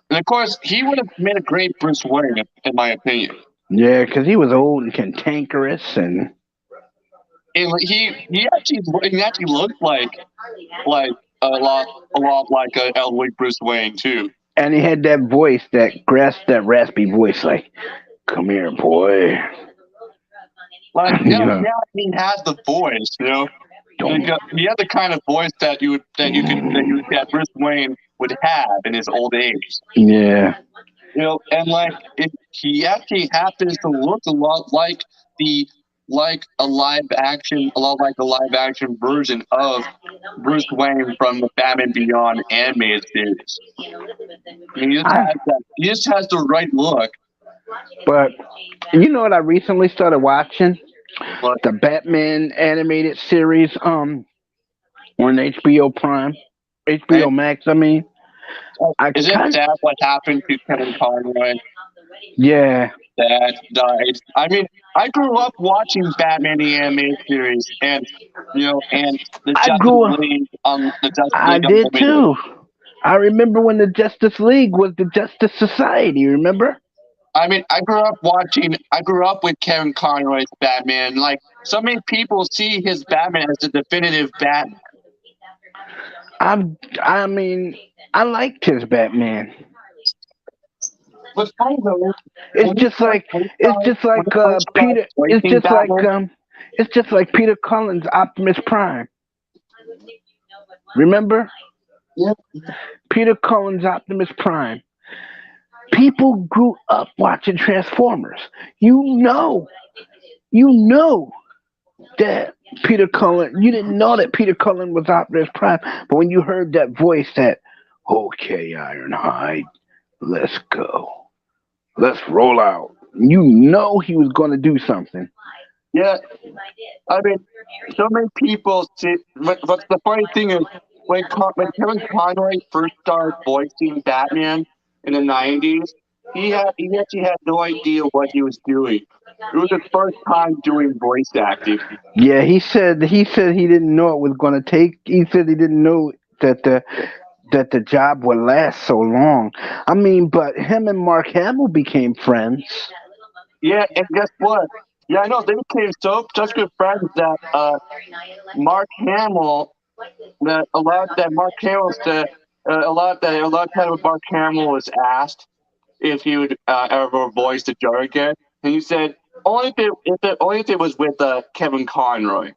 Speaker 1: And of course, he would have made a great Bruce Wayne, in my opinion.
Speaker 2: yeah, because he was old and cantankerous, and
Speaker 1: And he actually looked like lot like elderly Bruce Wayne too.
Speaker 2: And he had that voice, that raspy voice, like, "Come here, boy."
Speaker 1: Like,
Speaker 2: You
Speaker 1: yeah,
Speaker 2: know,
Speaker 1: yeah, he has the voice, you know.
Speaker 2: don't.
Speaker 1: He had the kind of voice that Bruce Wayne would have in his old age.
Speaker 2: Yeah.
Speaker 1: You know, and like he actually happens to look a lot like a lot like a live action version of Bruce Wayne from the Batman Beyond animated series.
Speaker 2: I,
Speaker 1: He just has the right look.
Speaker 2: but you know what I recently started watching?
Speaker 1: But
Speaker 2: The Batman animated series on HBO Prime. HBO Max, I mean. I
Speaker 1: is it
Speaker 2: kind
Speaker 1: sad what happened to Kevin Conroy?
Speaker 2: Yeah.
Speaker 1: That died. I mean, I grew up watching Batman the animated series, and and the
Speaker 2: I
Speaker 1: Justice
Speaker 2: grew
Speaker 1: League the Justice
Speaker 2: I
Speaker 1: League
Speaker 2: did
Speaker 1: Unlimited.
Speaker 2: too. I remember when the Justice League was the Justice Society, remember?
Speaker 1: I mean, I grew up with Kevin Conroy's Batman. Like, so many people see his Batman as the definitive Batman.
Speaker 2: I mean, I liked his Batman.
Speaker 1: What's funny though,
Speaker 2: It's just like Peter. It's just like Peter Cullen's Optimus Prime. Remember?
Speaker 1: Yeah.
Speaker 2: Peter Cullen's Optimus Prime. People grew up watching Transformers. You know that Peter Cullen. You didn't know that Peter Cullen was Optimus Prime, but when you heard that voice, that "Okay, Ironhide, let's go, let's roll out," you know he was going to do something.
Speaker 1: Yeah, I mean, so many people see. But the funny thing is, when Kevin Conroy first started voicing Batman in the '90s, he actually had no idea what he was doing. It was his first time doing voice acting.
Speaker 2: Yeah, he said he didn't know it was going to take. He said he didn't know that the job would last so long. I mean, but him and Mark Hamill became friends.
Speaker 1: Yeah, and guess what? Yeah, I know they became such good friends that Mark Hamill that a lot that Mark Hamill said a lot of times Mark Hamill was asked if he would ever voice the Joker again, and he said only if it was with Kevin Conroy.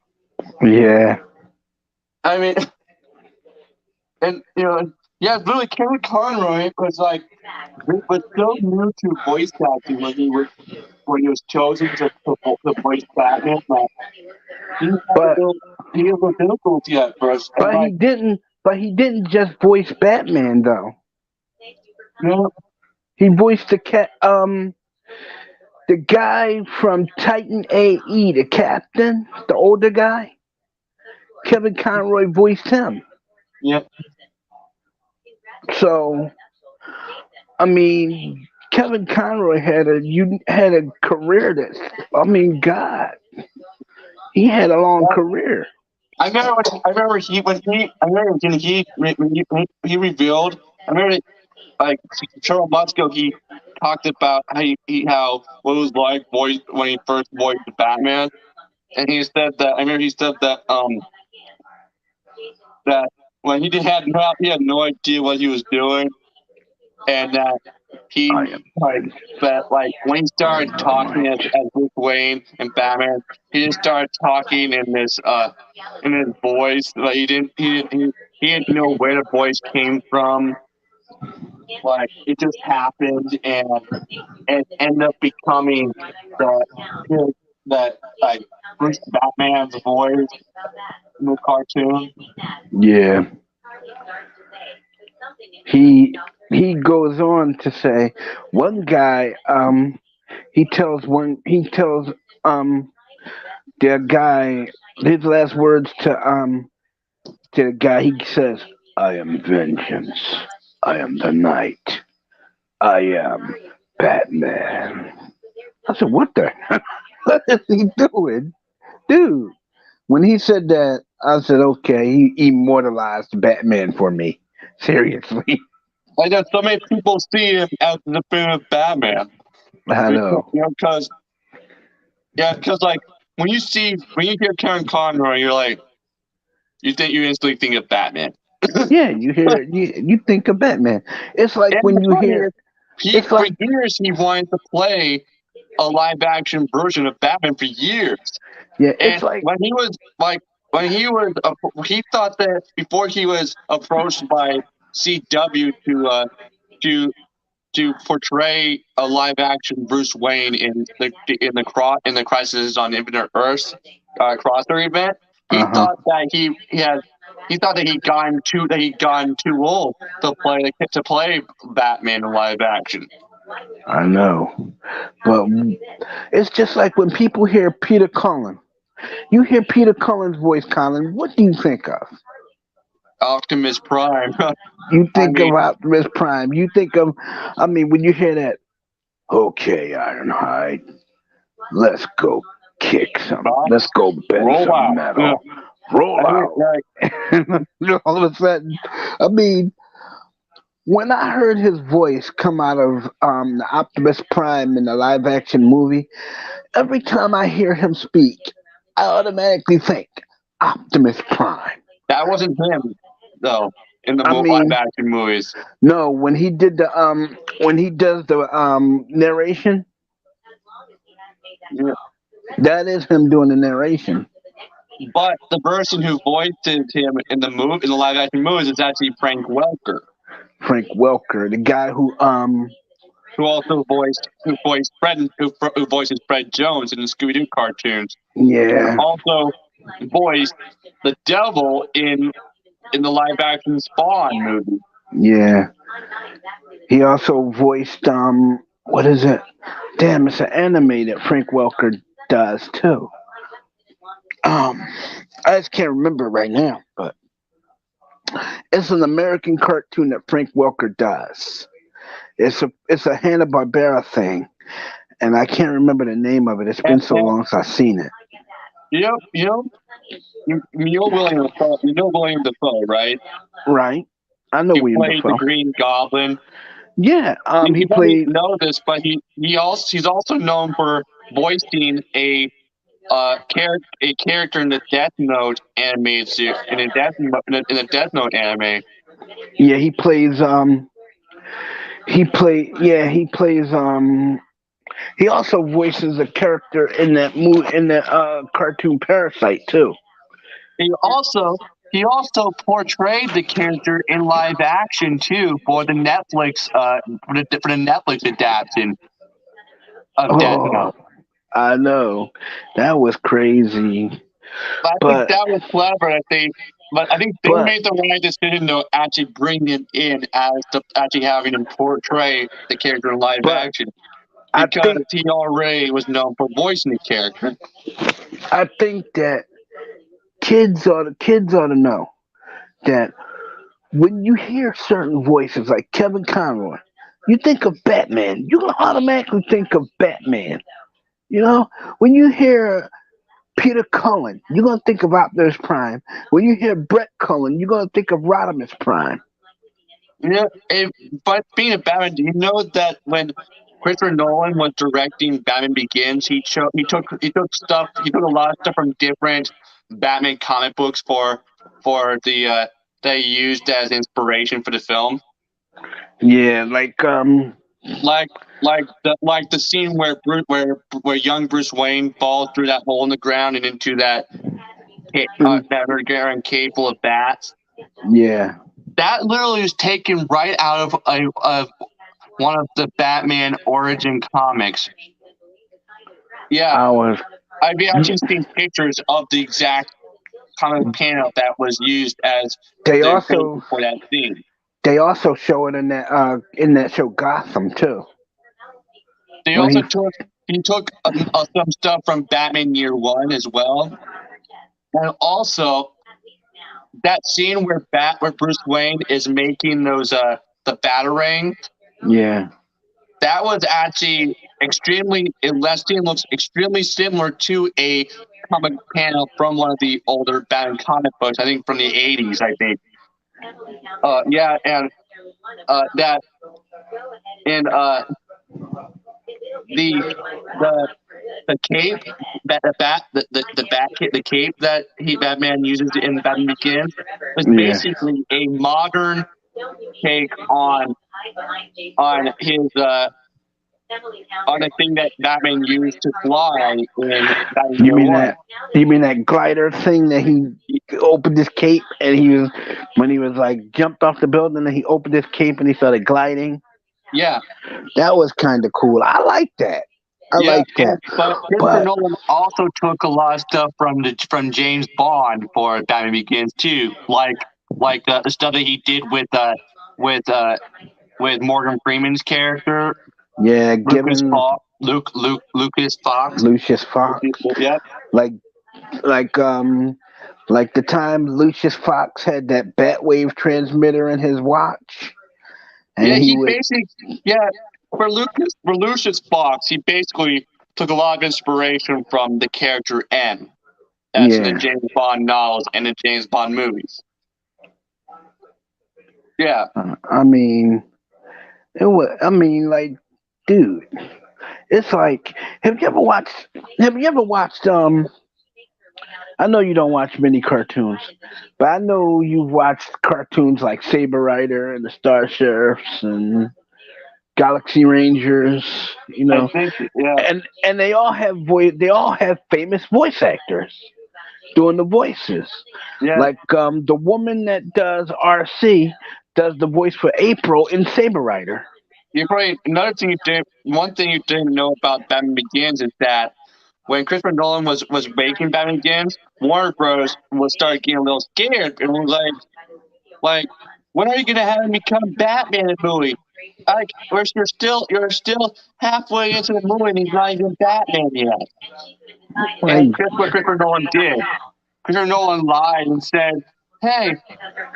Speaker 2: Yeah.
Speaker 1: I mean, and yeah, really, Kevin Conroy was so new to voice acting when he was chosen to voice Batman. That
Speaker 2: But
Speaker 1: he had a little difficulty at first, and
Speaker 2: but he didn't. But he didn't just voice Batman though.
Speaker 1: you know,
Speaker 2: He voiced the guy from Titan AE, the captain, the older guy. Kevin Conroy voiced him.
Speaker 1: yeah,
Speaker 2: So I mean, Kevin Conroy had a career that's. I mean, God, he had a long career.
Speaker 1: I remember when he revealed. I remember like several months ago he talked about how what it was like when he first voiced Batman, and he said that I remember he said that when he had no idea what he was doing, and that he
Speaker 2: I am.
Speaker 1: like when he started talking as Bruce Wayne and Batman, he just started talking in his voice. Like he didn't know where the voice came from. Like it just happened, and ended up becoming the that like Bruce Batman's voice in the cartoon.
Speaker 2: Yeah. He goes on to say one guy he tells the guy his last words to the guy, he says, "I am vengeance. I am the night. I am Batman." I said, "What the what is he doing?" Dude, when he said that, I said, "Okay, he immortalized Batman for me." Seriously.
Speaker 1: I know so many people see him as the definitive Batman.
Speaker 2: I know.
Speaker 1: Because like when you hear Karen Conroy, you instantly think of Batman.
Speaker 2: Yeah, you think of Batman. It's like
Speaker 1: And
Speaker 2: when
Speaker 1: the
Speaker 2: you
Speaker 1: funny
Speaker 2: hear.
Speaker 1: is,
Speaker 2: It's
Speaker 1: for
Speaker 2: like
Speaker 1: years he wanted to play a live action version of Batman for years.
Speaker 2: yeah.
Speaker 1: And
Speaker 2: It's like
Speaker 1: when he was like, when he was, he thought that before he was approached by CW to to portray a live action Bruce Wayne in the Crisis on Infinite Earths crossover event, he
Speaker 2: uh-huh.
Speaker 1: thought that he thought that he'd gotten too old to play Batman in live action.
Speaker 2: I know, but it's just like when people hear Peter Cullen. You hear Peter Cullen's voice, Colin. What do you think of?
Speaker 1: Optimus Prime.
Speaker 2: You
Speaker 1: I
Speaker 2: think
Speaker 1: mean,
Speaker 2: of Optimus Prime. You think of. I mean, when you hear that, okay, Ironhide, let's go kick some.
Speaker 1: Bob,
Speaker 2: Let's go bend
Speaker 1: roll
Speaker 2: some
Speaker 1: out. Yeah.
Speaker 2: metal. Roll
Speaker 1: I mean,
Speaker 2: out.
Speaker 1: like,
Speaker 2: All of a sudden, I mean, when I heard his voice come out of the Optimus Prime in the live action movie, every time I hear him speak, I automatically think Optimus Prime.
Speaker 1: that wasn't him though in the
Speaker 2: I
Speaker 1: live
Speaker 2: mean,
Speaker 1: action movies.
Speaker 2: no, when he does the narration,
Speaker 1: Yeah.
Speaker 2: that is him doing the narration.
Speaker 1: But the person who voices him in the live action movies is actually Frank Welker,
Speaker 2: Frank Welker, the guy
Speaker 1: who voiced who voices Fred Jones in the Scooby Doo cartoons, and
Speaker 2: yeah,
Speaker 1: also voiced the devil in the live action Spawn movie.
Speaker 2: yeah. He also voiced what is it? Damn, it's an anime that Frank Welker does too. Um, I just can't remember right now, but it's an American cartoon that Frank Welker does. It's a Hanna Barbera thing, and I can't remember the name of it. It's been so
Speaker 1: And
Speaker 2: long since I've seen it.
Speaker 1: you know you know William Dafoe, right?
Speaker 2: Right? I know
Speaker 1: He
Speaker 2: William
Speaker 1: played the
Speaker 2: Dafoe.
Speaker 1: Green Goblin.
Speaker 2: Yeah. He
Speaker 1: You probably
Speaker 2: played.
Speaker 1: know this, but he's also known for voicing a character in the Death Note animated series in the Death Note anime.
Speaker 2: Yeah, he plays. He play. Yeah, he plays. He also voices a character in that in the cartoon Parasite too.
Speaker 1: He also he also portrayed the character in live action too for the Netflix adaptation of Death
Speaker 2: Oh,
Speaker 1: Note.
Speaker 2: I know. That was crazy.
Speaker 1: But I think
Speaker 2: But
Speaker 1: that was clever. But I think they
Speaker 2: but
Speaker 1: made the right decision to actually bring him in as to actually having him portray the character in live
Speaker 2: but
Speaker 1: action
Speaker 2: I
Speaker 1: because
Speaker 2: think
Speaker 1: he already was known for voicing the character.
Speaker 2: I think that kids ought to know that when you hear certain voices like Kevin Conroy, you think of Batman. You automatically think of Batman. You know, when you hear Peter Cullen, you're gonna think of Optimus Prime. When you hear Brett Cullen, you're gonna think of Rodimus Prime.
Speaker 1: But being a Batman, do you know that when Christopher Nolan was directing Batman Begins, he took a lot of stuff from different Batman comic books for the that he used as inspiration for the film.
Speaker 2: Yeah, like
Speaker 1: Like like the scene where where young Bruce Wayne falls through that hole in the ground and into that Garden cave full of bats.
Speaker 2: yeah.
Speaker 1: That literally is taken right out of one of the Batman origin comics. Yeah,
Speaker 2: I was.
Speaker 1: I've actually seen pictures of the exact comic panel that was used as
Speaker 2: They
Speaker 1: the
Speaker 2: also
Speaker 1: basis for that scene.
Speaker 2: they also show it in that show Gotham too.
Speaker 1: They
Speaker 2: When
Speaker 1: also
Speaker 2: he
Speaker 1: took some stuff from Batman Year One as well, and also that scene where Bruce Wayne is making those the batarang.
Speaker 2: yeah
Speaker 1: That was actually that scene looks extremely similar to a comic panel from one of the older Batman comic books. I think from the '80s. I think. Yeah, and that and the the the cape, the cape that Batman uses in Batman Begins was
Speaker 2: Yeah.
Speaker 1: basically a modern take on his on a thing that Batman used to fly in Batman
Speaker 2: You
Speaker 1: Year
Speaker 2: mean
Speaker 1: One.
Speaker 2: that? You mean that glider thing that he opened his cape and he was when he was like jumped off the building and he opened his cape and he started gliding.
Speaker 1: Yeah,
Speaker 2: That was kind of cool. I like that. I
Speaker 1: yeah,
Speaker 2: like that.
Speaker 1: but Christopher
Speaker 2: But
Speaker 1: Nolan also took a lot of stuff from James Bond for Batman Begins too, like the stuff that he did with with Morgan Freeman's character
Speaker 2: yeah,
Speaker 1: Lucas
Speaker 2: given
Speaker 1: Fox, Lucas Fox.
Speaker 2: Lucius Fox,
Speaker 1: Yeah,
Speaker 2: like like like the time Lucius Fox had that Batwave transmitter in his watch, and
Speaker 1: yeah,
Speaker 2: he
Speaker 1: he
Speaker 2: would.
Speaker 1: basically for Lucius Fox, he basically took a lot of inspiration from the character M. That's in the
Speaker 2: Yeah,
Speaker 1: James Bond novels and the James Bond movies. Yeah,
Speaker 2: I mean, it was. I mean, like, dude, it's like, have you ever watched? Have you ever watched? I know you don't watch many cartoons, but I know you've watched cartoons like Saber Rider and the Star Sheriffs and Galaxy Rangers. You
Speaker 1: I
Speaker 2: know,
Speaker 1: think yeah,
Speaker 2: and they all have They all have famous voice actors doing the voices.
Speaker 1: yeah.
Speaker 2: Like the woman that does RC does the voice for April in Saber Rider.
Speaker 1: You probably one thing you didn't know about Batman Begins is that when Christopher Nolan was making Batman Begins, Warner Bros. Was started getting a little scared and was like, when are you gonna have him become Batman in the movie? Like, you're still halfway into the movie and he's not even Batman yet.
Speaker 2: Like,
Speaker 1: And guess what Christopher Nolan did? Christopher Nolan lied and said, "Hey,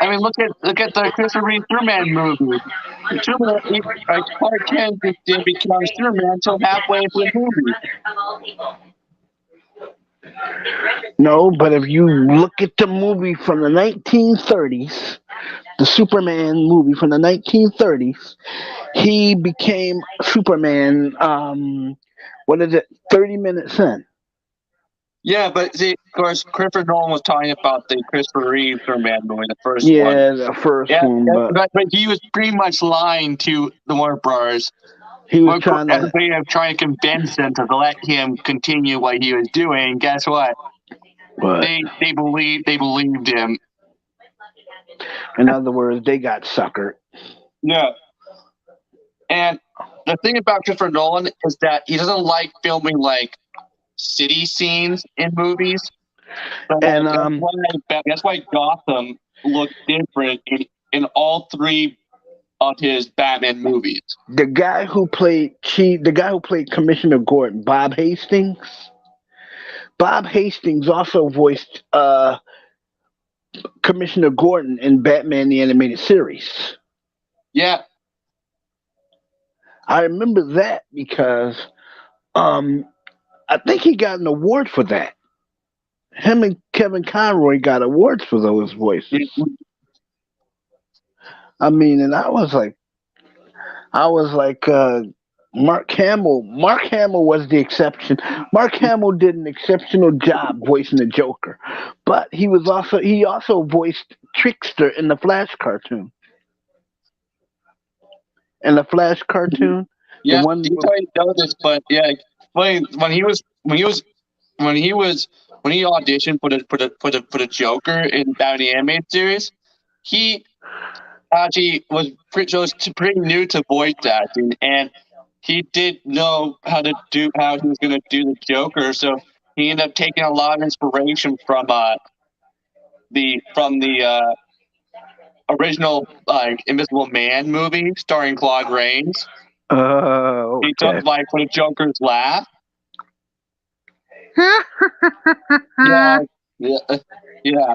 Speaker 1: I mean, look at the Christopher Reeve Superman movie. Clark Kent just didn't become Superman until halfway through the movie."
Speaker 2: no, but if you look at the movie from the 1930s, the Superman movie from the 1930s, he became Superman. What is it? 30 minutes in.
Speaker 1: Yeah, but see, of course, Christopher Nolan was talking about the Christopher Reeve Superman movie, the first one.
Speaker 2: Yeah, the first
Speaker 1: Yeah,
Speaker 2: one, but
Speaker 1: but he was pretty much lying to the Warner Brothers.
Speaker 2: he was trying to.
Speaker 1: Everybody was trying to convince them to let him continue what he was doing. Guess what?
Speaker 2: But
Speaker 1: They believed him.
Speaker 2: in other words, they got suckered.
Speaker 1: Yeah. And the thing about Christopher Nolan is that he doesn't like filming like city scenes in movies. So
Speaker 2: And
Speaker 1: that's why Gotham looked different in all three of his Batman movies.
Speaker 2: the guy who played Commissioner Gordon, Bob Hastings. Bob Hastings also voiced Commissioner Gordon in Batman the Animated Series.
Speaker 1: Yeah,
Speaker 2: I remember that because I think he got an award for that. Him and Kevin Conroy got awards for those voices. I mean, and I was like, Mark Hamill. Mark Hamill was the exception. Mark Hamill did an exceptional job voicing the Joker, but he also voiced Trickster in the Flash cartoon. In the Flash cartoon,
Speaker 1: yeah.
Speaker 2: the one
Speaker 1: You probably know this, but yeah, when he auditioned for the Joker in Batman the Animated Series, he actually was pretty new to voice acting, and he didn't know how he was going to do the Joker, so he ended up taking a lot of inspiration from the original like Invisible Man movie starring Claude Rains. He took
Speaker 2: okay.
Speaker 1: like for the Joker's laugh. Yeah, yeah, yeah.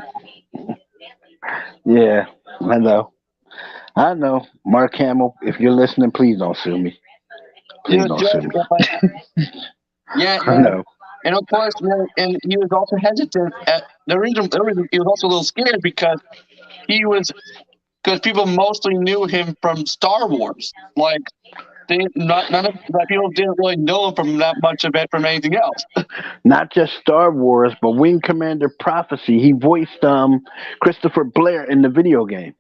Speaker 2: Yeah, I know. I know. Mark Hamill, if you're listening, please don't sue me. Please don't sue me.
Speaker 1: Yeah,
Speaker 2: I know.
Speaker 1: and of course, and he was also hesitant. At the reason he was also a little scared because people mostly knew him from Star Wars. Like none of the people didn't really know him from that much of it from anything else.
Speaker 2: Not just Star Wars, but Wing Commander Prophecy. He voiced Christopher Blair in the video game.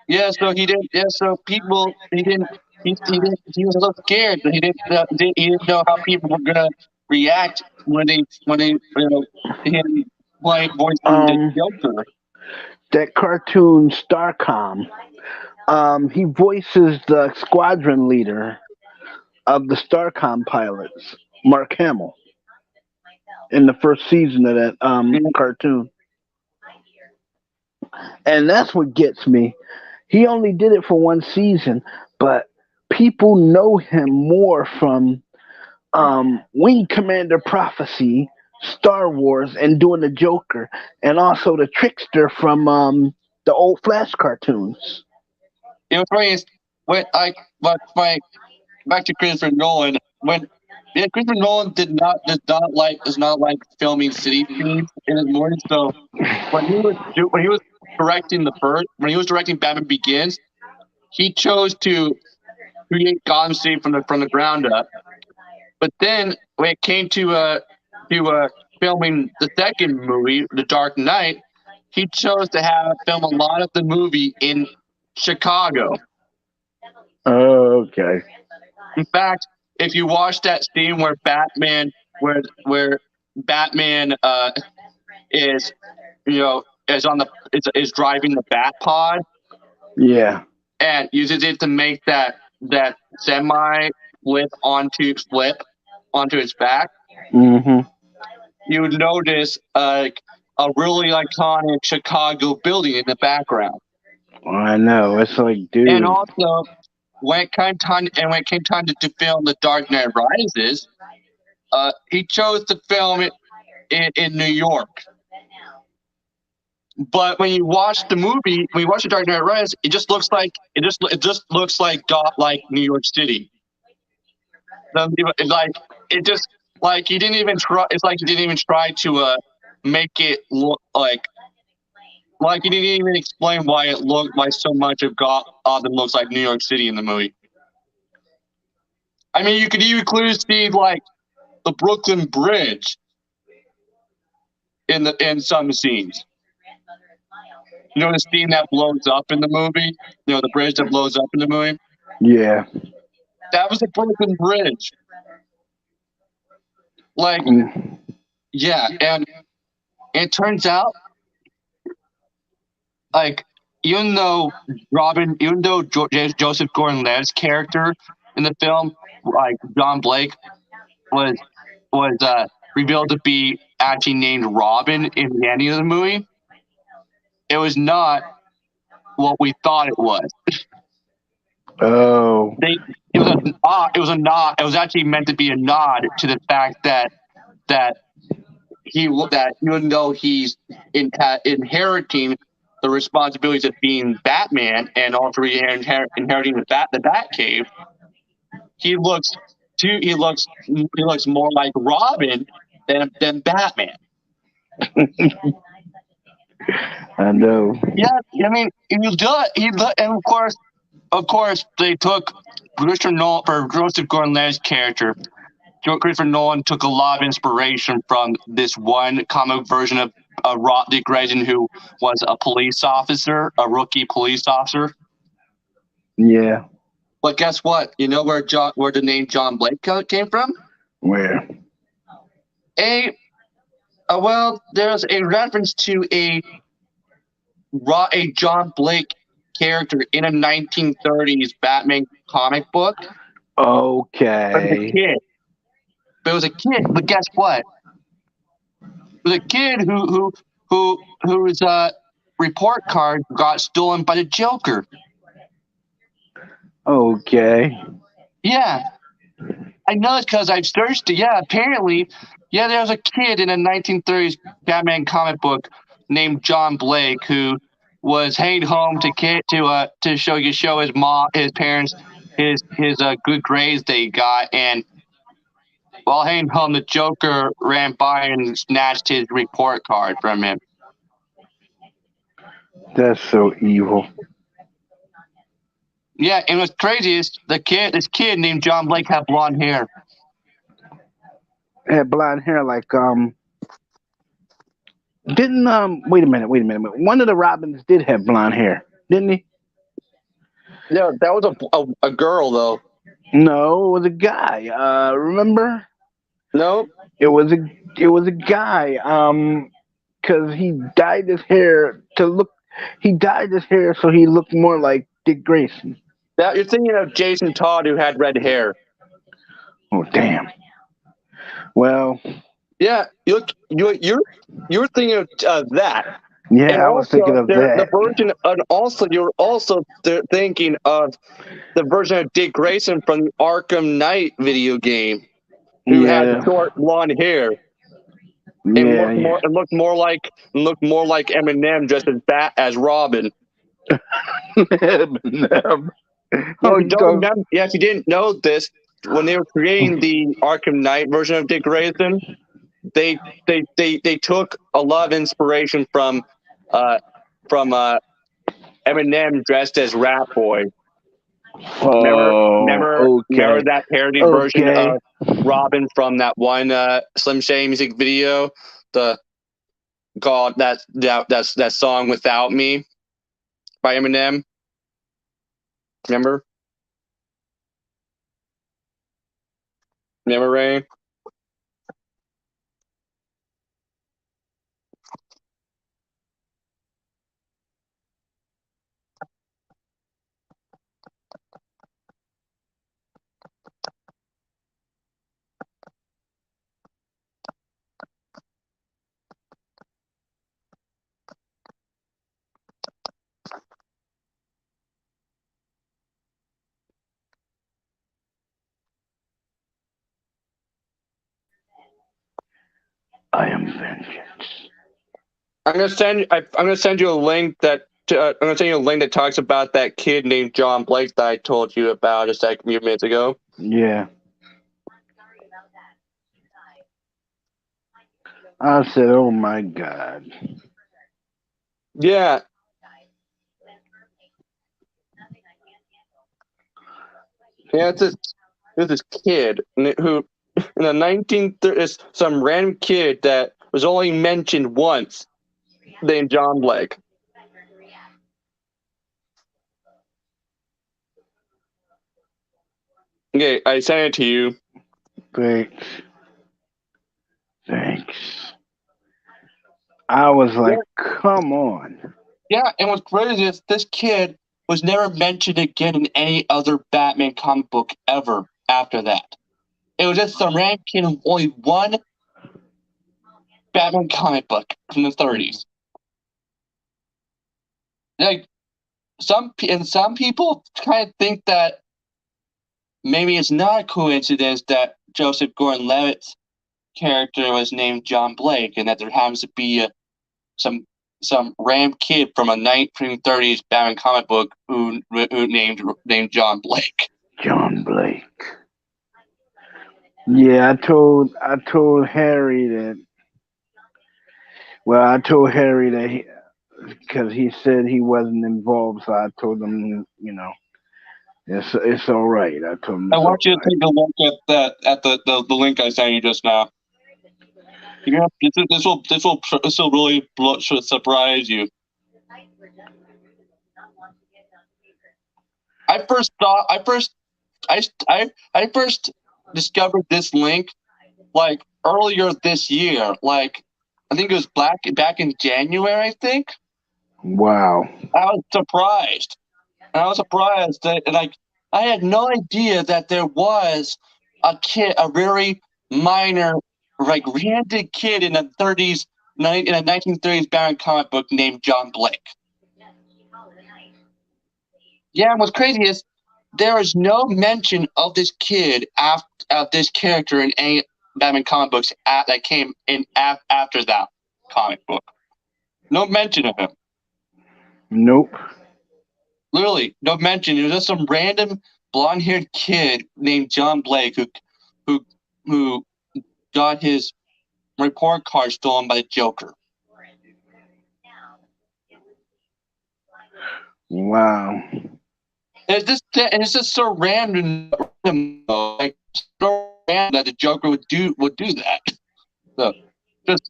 Speaker 1: Yeah, so he didn't. Yeah, so people he didn't. He didn't. He was a little scared. He didn't know how people were gonna react when they him play voicing the
Speaker 2: Um,
Speaker 1: Joker.
Speaker 2: that cartoon Starcom. He voices the squadron leader of the Starcom pilots, Mark Hamill, in the first season of that cartoon. And that's what gets me. He only did it for one season, but people know him more from Wing Commander Prophecy, Star Wars, and doing the Joker, and also the Trickster from the old Flash cartoons.
Speaker 1: It was funny is but my back to Christopher Nolan when Christopher Nolan does not like filming city scenes in his movies. So when he was when he was directing Batman Begins, he chose to create Gotham City from the ground up. But then when it came to filming the second movie, The Dark Knight, he chose to film a lot of the movie in Chicago.
Speaker 2: Oh, okay.
Speaker 1: In fact, if you watch that scene where where Batman is is driving the Bat Pod
Speaker 2: Yeah.
Speaker 1: and uses it to make that semi flip onto its back,
Speaker 2: hmm
Speaker 1: you would notice a really iconic Chicago building in the background.
Speaker 2: I know. It's like,
Speaker 1: And
Speaker 2: dude.
Speaker 1: also, when it came time to film The Dark Knight Rises, he chose to film it in New York. But when you watch the movie, when you watch The Dark Knight Rises, it just looks like like New York City. It just like he didn't even try. It's like he didn't even try to make it look like he didn't even explain why it looked like so much of Gotham looks like New York City in the movie. I mean, you could even clearly see like the Brooklyn Bridge in some scenes. You know the scene that blows up in the movie? You know the bridge that blows up in the movie?
Speaker 2: Yeah.
Speaker 1: That was the Brooklyn Bridge. Like,
Speaker 2: Mm.
Speaker 1: yeah, and it turns out, like, even though Joseph Gordon-Levitt's character in the film, like John Blake, was revealed to be actually named Robin in the ending of the movie, it was not what we thought it was.
Speaker 2: Oh.
Speaker 1: It was a nod. It was actually meant to be a nod to the fact that even though he's inheriting the responsibilities of being Batman and also inheriting the Batcave, he looks more like Robin than Batman.
Speaker 2: I know.
Speaker 1: Yeah, I mean, and of course, they took Christopher Nolan for Joseph Gordon-Levitt's character. Christopher Nolan took a lot of inspiration from this one comic version of Dick Grayson, who was a police officer, a rookie police officer.
Speaker 2: Yeah.
Speaker 1: But guess what? You know where the name John Blake came from?
Speaker 2: Where?
Speaker 1: Well, there's a reference to a John Blake character in a 1930s Batman comic book.
Speaker 2: Okay.
Speaker 1: It was a kid. But guess what? It was a kid whose report card got stolen by the Joker.
Speaker 2: Okay.
Speaker 1: Yeah, I know it's because I've searched it. Yeah, apparently, yeah, there was a kid in a 1930s Batman comic book named John Blake who was heading home to show his parents his good grades that he got, and while heading home, the Joker ran by and snatched his report card from him.
Speaker 2: That's so evil.
Speaker 1: Yeah, and what's crazy is this kid named John Blake had blonde hair.
Speaker 2: Had blonde hair like didn't wait a minute. One of the Robins did have blonde hair, didn't he?
Speaker 1: Yeah, that was a girl though.
Speaker 2: No, it was a guy. Remember?
Speaker 1: No,
Speaker 2: It was a guy. Because he dyed his hair to look. He dyed his hair so he looked more like Dick Grayson.
Speaker 1: that you're thinking of Jason Todd who had red hair.
Speaker 2: Oh damn. Well,
Speaker 1: Yeah, you're thinking of that. And
Speaker 2: yeah, I was thinking
Speaker 1: also,
Speaker 2: of that.
Speaker 1: you're also thinking of the version of Dick Grayson from the Arkham Knight video game, who had
Speaker 2: Yeah,
Speaker 1: short blonde hair and
Speaker 2: yeah, yeah.
Speaker 1: looked more like Eminem dressed as Robin.
Speaker 2: Eminem. Oh, you talking?
Speaker 1: If you didn't know this, when they were creating the Arkham Knight version of Dick Grayson, they took a lot of inspiration uh from Eminem dressed as Rat Boy.
Speaker 2: Oh,
Speaker 1: Remember
Speaker 2: okay,
Speaker 1: that parody version
Speaker 2: okay.
Speaker 1: of Robin from that one Slim Shady music video? The God that song "Without Me" by Eminem. Remember? Remember, Ray?
Speaker 2: I am vengeance.
Speaker 1: I'm gonna send you a link I'm gonna send you a link that talks about that kid named John Blake that I told you about just like a few minutes ago.
Speaker 2: Yeah. I said, oh my God.
Speaker 1: Yeah, yeah, it's this kid who in the 1930s, some random kid that was only mentioned once named John Blake. Okay, I sent it to you.
Speaker 2: Thanks. Thanks. I was
Speaker 1: Yeah,
Speaker 2: like, come on.
Speaker 1: yeah, and what's crazy is this kid was never mentioned again in any other Batman comic book ever after that. It was just some random kid in only one Batman comic book from the 30s. Like some people kind of think that maybe it's not a coincidence that Joseph Gordon-Levitt's character was named John Blake, and that there happens to be some random kid from a 1930s Batman comic book who named John Blake.
Speaker 2: John Blake. Yeah, I told Harry that. Well, I told Harry that because he said he wasn't involved, so I told him, it's all right. I told him
Speaker 1: I
Speaker 2: it's all
Speaker 1: want you to
Speaker 2: right.
Speaker 1: take a look at the link I sent you just now. This will really surprise you. I first discovered this link like earlier this year. Like I think it was back in January. I think
Speaker 2: Wow.
Speaker 1: I was surprised. And I was surprised that like I had no idea that there was a very minor, like random kid in the 30s, in a 1930s Batman comic book named John Blake. Yeah, and what's crazy is there is no mention of this kid of this character in any Batman comic books that came in after that comic book. No mention of him.
Speaker 2: Nope.
Speaker 1: Literally, no mention. It was just some random blonde-haired kid named John Blake who who got his report card stolen by the Joker.
Speaker 2: Wow.
Speaker 1: It's just so random, like so random that the Joker would do that. So just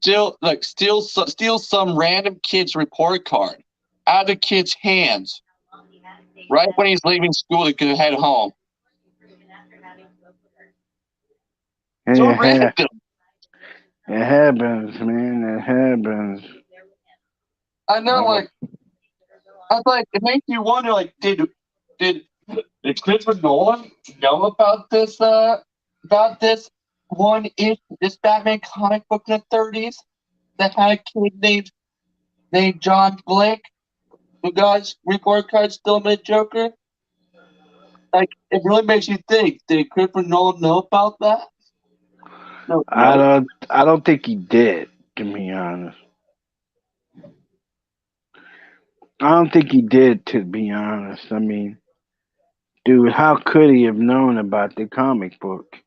Speaker 1: steal some random kid's report card out of the kid's hands right when he's leaving school to head home. So
Speaker 2: It,
Speaker 1: random.
Speaker 2: it happens, man. It happens.
Speaker 1: I know, like I was like, it makes you wonder, like, did Christopher Nolan know about this this Batman comic book in the 30s that had a kid named John Blake who got his report card still made Joker? Like, it really makes you think, did Christopher Nolan know about that? No,
Speaker 2: I don't think he did, to be honest. I don't think he did, to be honest. I mean, dude, how could he have known about the comic book?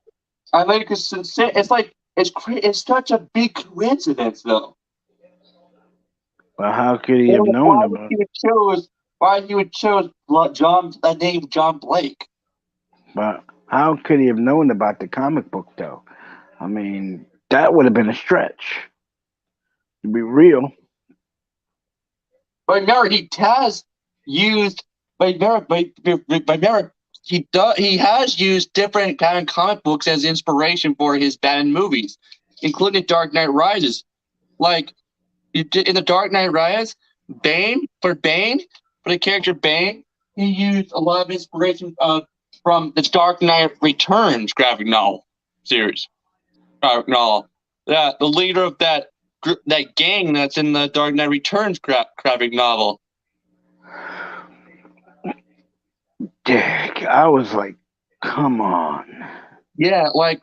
Speaker 1: I mean, it's like it's such a big coincidence, though.
Speaker 2: But how could he have
Speaker 1: And
Speaker 2: known about
Speaker 1: why he would choose the name John Blake?
Speaker 2: But how could he have known about the comic book, though? I mean, that would have been a stretch. To be real.
Speaker 1: But remember, he has used. Remember, he has used different Batman comic books as inspiration for his Batman movies, including Dark Knight Rises. Like in the Dark Knight Rises, Bane for the character Bane, he used a lot of inspiration from the Dark Knight Returns graphic novel series. Graphic novel. Yeah, the leader of that gang that's in the Dark Knight Returns graphic novel.
Speaker 2: Dick, I was like, come on.
Speaker 1: Yeah, like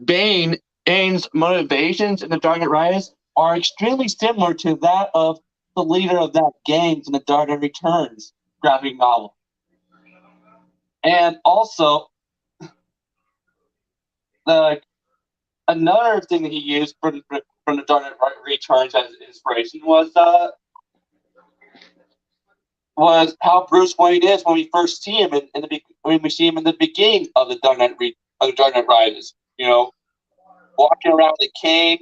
Speaker 1: Bane's motivations in the Dark Knight Rises are extremely similar to that of the leader of that gang in the Dark Knight Returns graphic novel. And also, another thing that he used from the Dark Knight Returns as inspiration was how Bruce Wayne is when we first see him when we see him in the beginning of the Dark Knight Rises. You know, walking around the cane,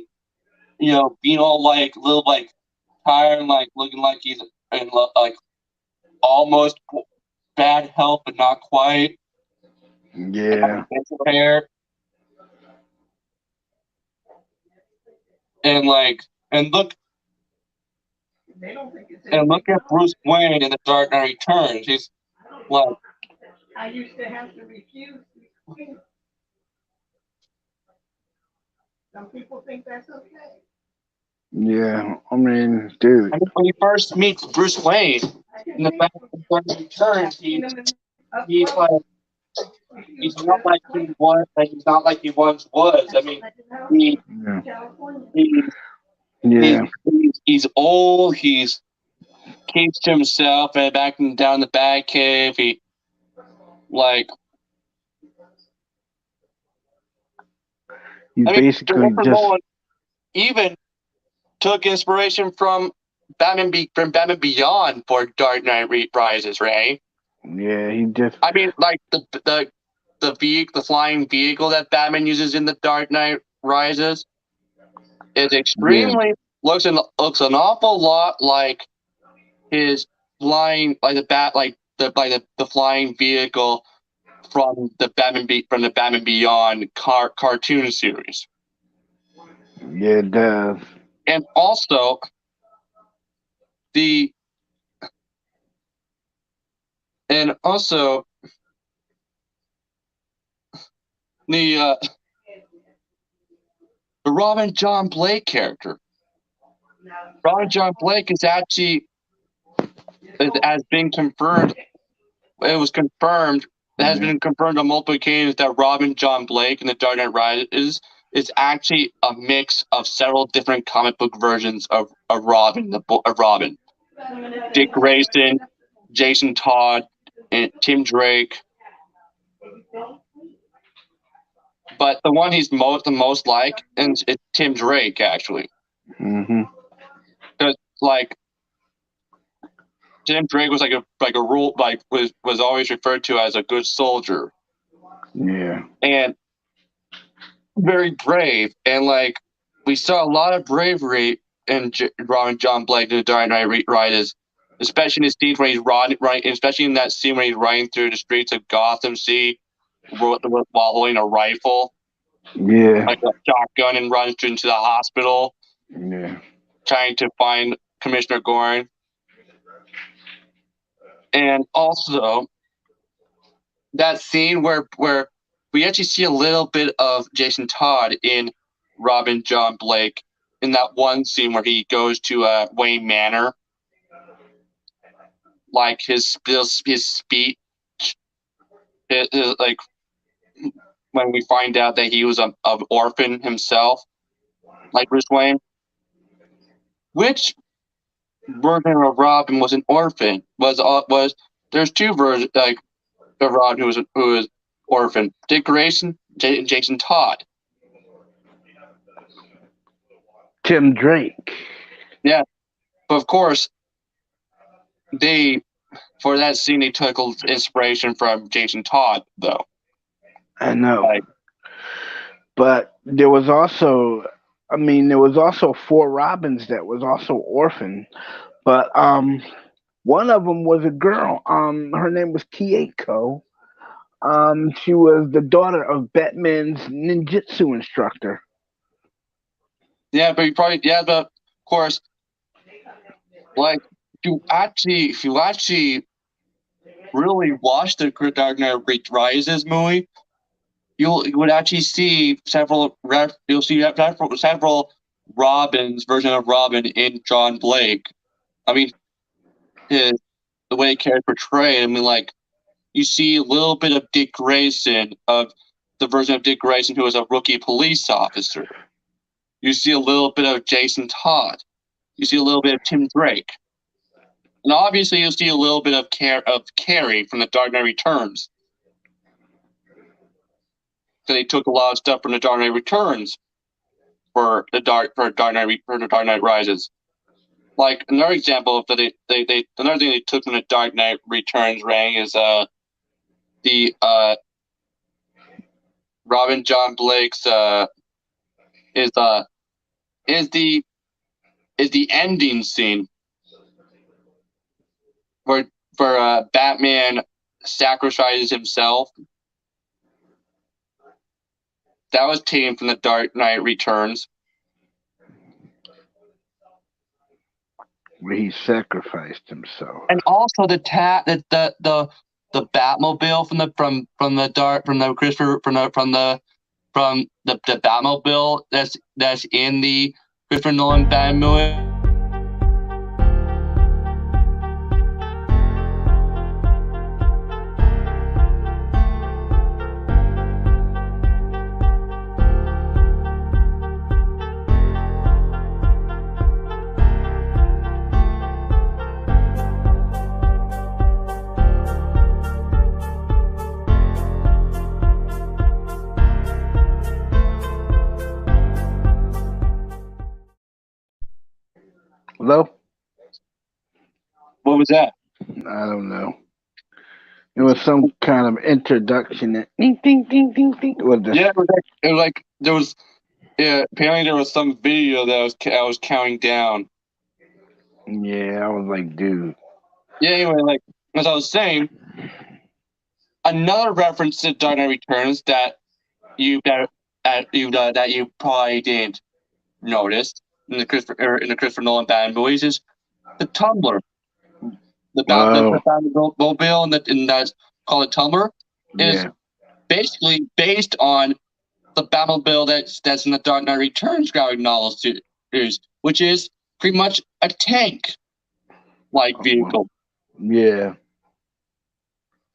Speaker 1: you know, being all like little like tired and like looking like he's in like almost bad health but not quite.
Speaker 2: Yeah.
Speaker 1: Hair. And like look at Bruce Wayne in the Dark Knight Returns. He's like
Speaker 3: I used to have to refuse. Some people think that's okay.
Speaker 2: Yeah, I mean, dude.
Speaker 1: When he first meets Bruce Wayne in the Dark Knight Returns, he's like he's not like he was. Like, he's not like he once was. I mean, he's old. He's keeps to himself and back down the Batcave. He like
Speaker 2: basically just
Speaker 1: Nolan even took inspiration from Batman Beyond for Dark Knight Rises, right?
Speaker 2: Yeah, he just.
Speaker 1: I mean, like the flying vehicle that Batman uses in the Dark Knight Rises is extremely looks an awful lot like his flying the flying vehicle from the Batman Beyond cartoon series.
Speaker 2: Yeah, it does.
Speaker 1: And also the Robin John Blake character. Robin John Blake is actually has been confirmed. It was confirmed. It has been confirmed on multiple occasions that Robin John Blake in the Dark Knight Rises is actually a mix of several different comic book versions of Robin. Robin, Dick Grayson, Jason Todd, and Tim Drake. But the one he's the most like is Tim Drake, actually.
Speaker 2: Mm-hmm.
Speaker 1: Because like Tim Drake was like a rule was always referred to as a good soldier
Speaker 2: Yeah.
Speaker 1: and very brave, and like we saw a lot of bravery in Robin John Blake in the Dark Knight Rises, especially in the scenes where he's running, especially in that scene where he's running through the streets of Gotham City while holding a rifle,
Speaker 2: Yeah.
Speaker 1: like a shotgun, and runs into the hospital
Speaker 2: Yeah.
Speaker 1: trying to find Commissioner Gordon. And also that scene where we actually see a little bit of Jason Todd in Robin John Blake in that one scene where he goes to Wayne Manor, like his speech, like when we find out that he was an orphan himself, like Bruce Wayne. Which version of Robin was an orphan? Was there's two versions like of Robin who was orphan? Dick Grayson, Jason Todd.
Speaker 2: Tim Drake.
Speaker 1: Yeah, but of course, for that scene they took inspiration from Jason Todd, though.
Speaker 2: I know.
Speaker 1: Like,
Speaker 2: but there was also four Robins that was also orphan. But one of them was a girl. Her name was Kieko. She was the daughter of Batman's ninjutsu instructor.
Speaker 1: Yeah, but of course, like if you actually really watch the Dark Knight Rises movie, you would actually see several Robins version of Robin in John Blake. I mean, the way the character portrayed. I mean, like you see a little bit of Dick Grayson, of the version of Dick Grayson who was a rookie police officer. You see a little bit of Jason Todd. You see a little bit of Tim Drake. And obviously you'll see a little bit of Carrie from The Dark Knight Returns. So they took a lot of stuff from The Dark Knight Returns for The Dark Knight Rises. Like another example that another thing they took from The Dark Knight Returns ring is the Robin John Blake's is the ending scene where Batman sacrifices himself. That was taken from The Dark Knight Returns.
Speaker 2: Where he sacrificed himself.
Speaker 1: And also the Batmobile from the Batmobile that's in the Christopher Nolan Batman movie.
Speaker 2: Hello?
Speaker 1: What was that?
Speaker 2: I don't know. It was some kind of introduction that ding ding ding ding ding.
Speaker 1: It was like there was apparently there was some video that I was counting down.
Speaker 2: Yeah, I was like, dude.
Speaker 1: Yeah, anyway, like as I was saying, another reference to Dark Knight Returns that you probably didn't notice in the Christopher Nolan Batman movies is the Tumbler. The Batmobile and that's called a Tumbler is basically based on the Batmobile that's in the Dark Knight Returns graphic novel series, which is pretty much a tank-like vehicle.
Speaker 2: Yeah.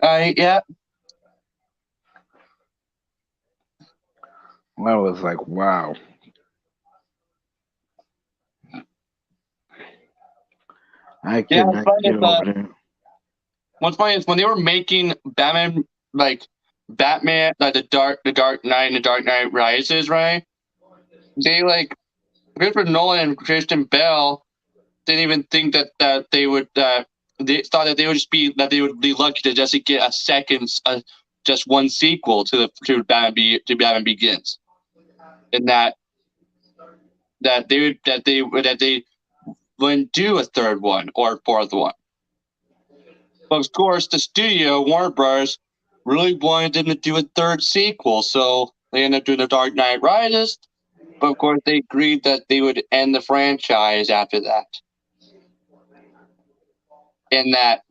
Speaker 1: Yeah.
Speaker 2: I was like, wow. I cannot get over there.
Speaker 1: What's funny is when they were making Batman, like the Dark Knight and the Dark Knight Rises, right? They Christopher Nolan and Christian Bale didn't even think that they would they thought that they would be lucky to just get a second, just one sequel to Batman Begins, and that they wouldn't do a third one or fourth one. But of course, the studio Warner Bros. Really wanted them to do a third sequel, so they ended up doing The Dark Knight Rises. But of course, they agreed that they would end the franchise after that, and that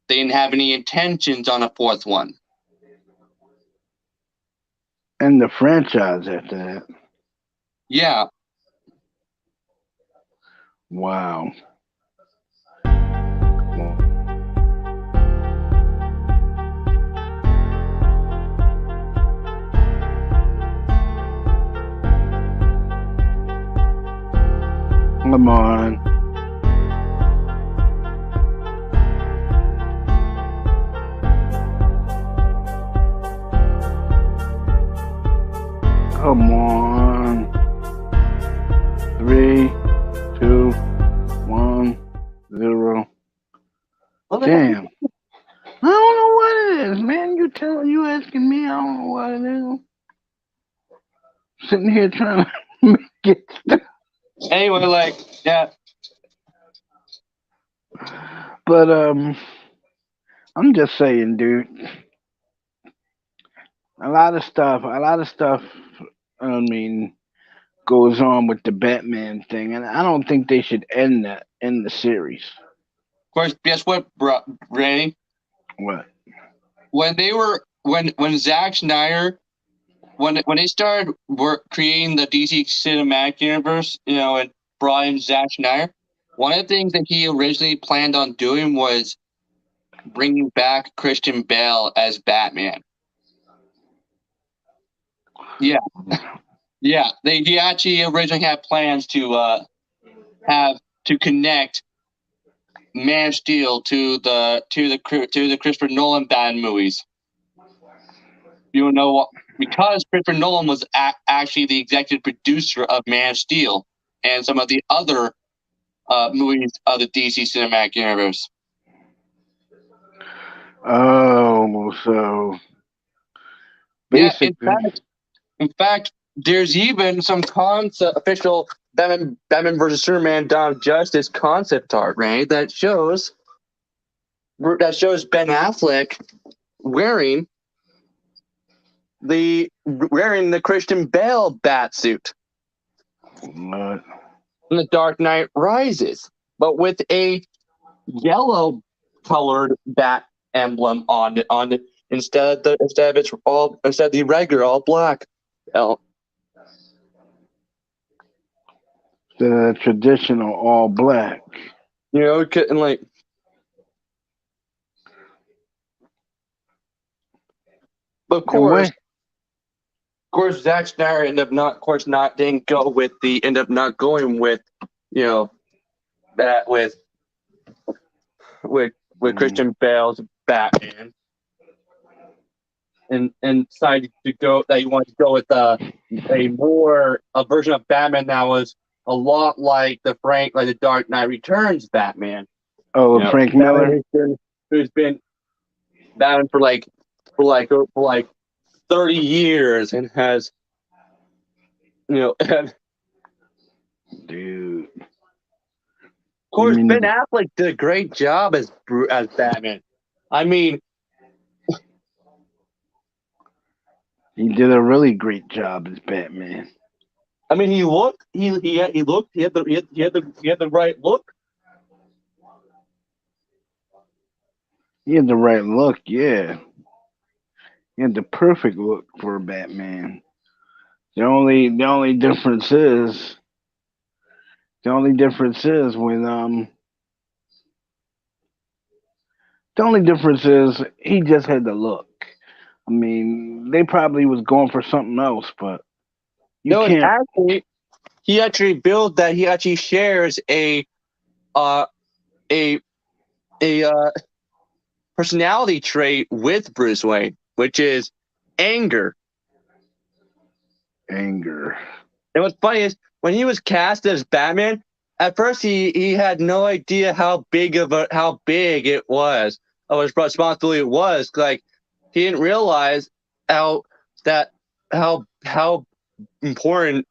Speaker 1: they didn't have any intentions on a fourth one.
Speaker 2: And the franchise after that.
Speaker 1: Yeah.
Speaker 2: Wow. Come on. Come on. 3, 2, 1, 0. Damn. I don't know what it is, man. You asking me, I don't know what it is. Sitting here trying to make it stuff.
Speaker 1: Anyway, yeah.
Speaker 2: But I'm just saying, dude. A lot of stuff, I mean, goes on with the Batman thing, and I don't think they should end the series.
Speaker 1: Of course, guess what, Randy?
Speaker 2: What?
Speaker 1: When Zack Snyder, when they started creating the DC Cinematic Universe, and brought in Zack Snyder, one of the things that he originally planned on doing was bringing back Christian Bale as Batman. Yeah, yeah. He actually originally had plans to connect Man of Steel to the Christopher Nolan Batman movies. You know what? Because Christopher Nolan was actually the executive producer of Man of Steel and some of the other movies of the DC Cinematic Universe.
Speaker 2: Oh, so basically,
Speaker 1: yeah. In fact, there's even some official Batman vs Superman: Dawn of Justice concept art, right? That shows Ben Affleck wearing the Christian Bale bat suit in The Dark Knight Rises, but with a yellow colored bat emblem on it instead of the regular all black.
Speaker 2: The traditional all black.
Speaker 1: And like. But of course, Zack Snyder ended up not going with that with Christian Bale's Batman, and decided to go that he wanted to go with a version of Batman that was a lot like the Dark Knight Returns Batman.
Speaker 2: Oh, Frank Miller,
Speaker 1: who's been Batman for 30 years and has,
Speaker 2: dude.
Speaker 1: Of course, Ben Affleck did a great job as Batman. I mean,
Speaker 2: he did a really great job as Batman.
Speaker 1: I mean, he had the right look.
Speaker 2: He had the right look, yeah. He had the perfect look for a Batman. The only difference is when he just had the look. I mean, they probably was going for something else, but
Speaker 1: actually, he actually built that. He actually shares a personality trait with Bruce Wayne, which is anger.
Speaker 2: Anger.
Speaker 1: And what's funny is when he was cast as Batman, at first he had no idea how big it was, of his responsibility it was. Like he didn't realize how how important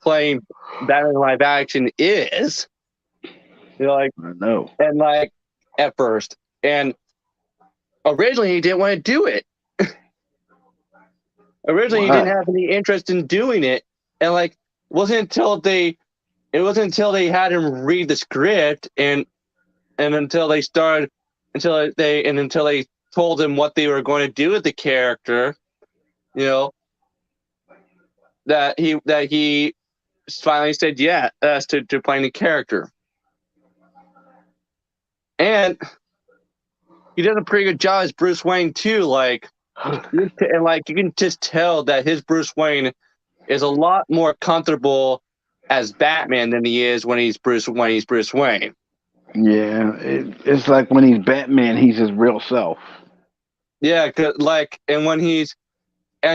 Speaker 1: playing Batman live action is. Like
Speaker 2: I know.
Speaker 1: and like at first, and originally he didn't want to do it. Originally, he
Speaker 2: Why?
Speaker 1: didn't have any interest in doing it, and like it wasn't until they had him read the script and until they told him what they were going to do with the character, that he finally said yes to playing the character, and he did a pretty good job as Bruce Wayne too. Like. And like you can just tell that his Bruce Wayne is a lot more comfortable as Batman than he is when he's Bruce Wayne.
Speaker 2: Yeah, it's like when he's Batman, he's his real self.
Speaker 1: Yeah, and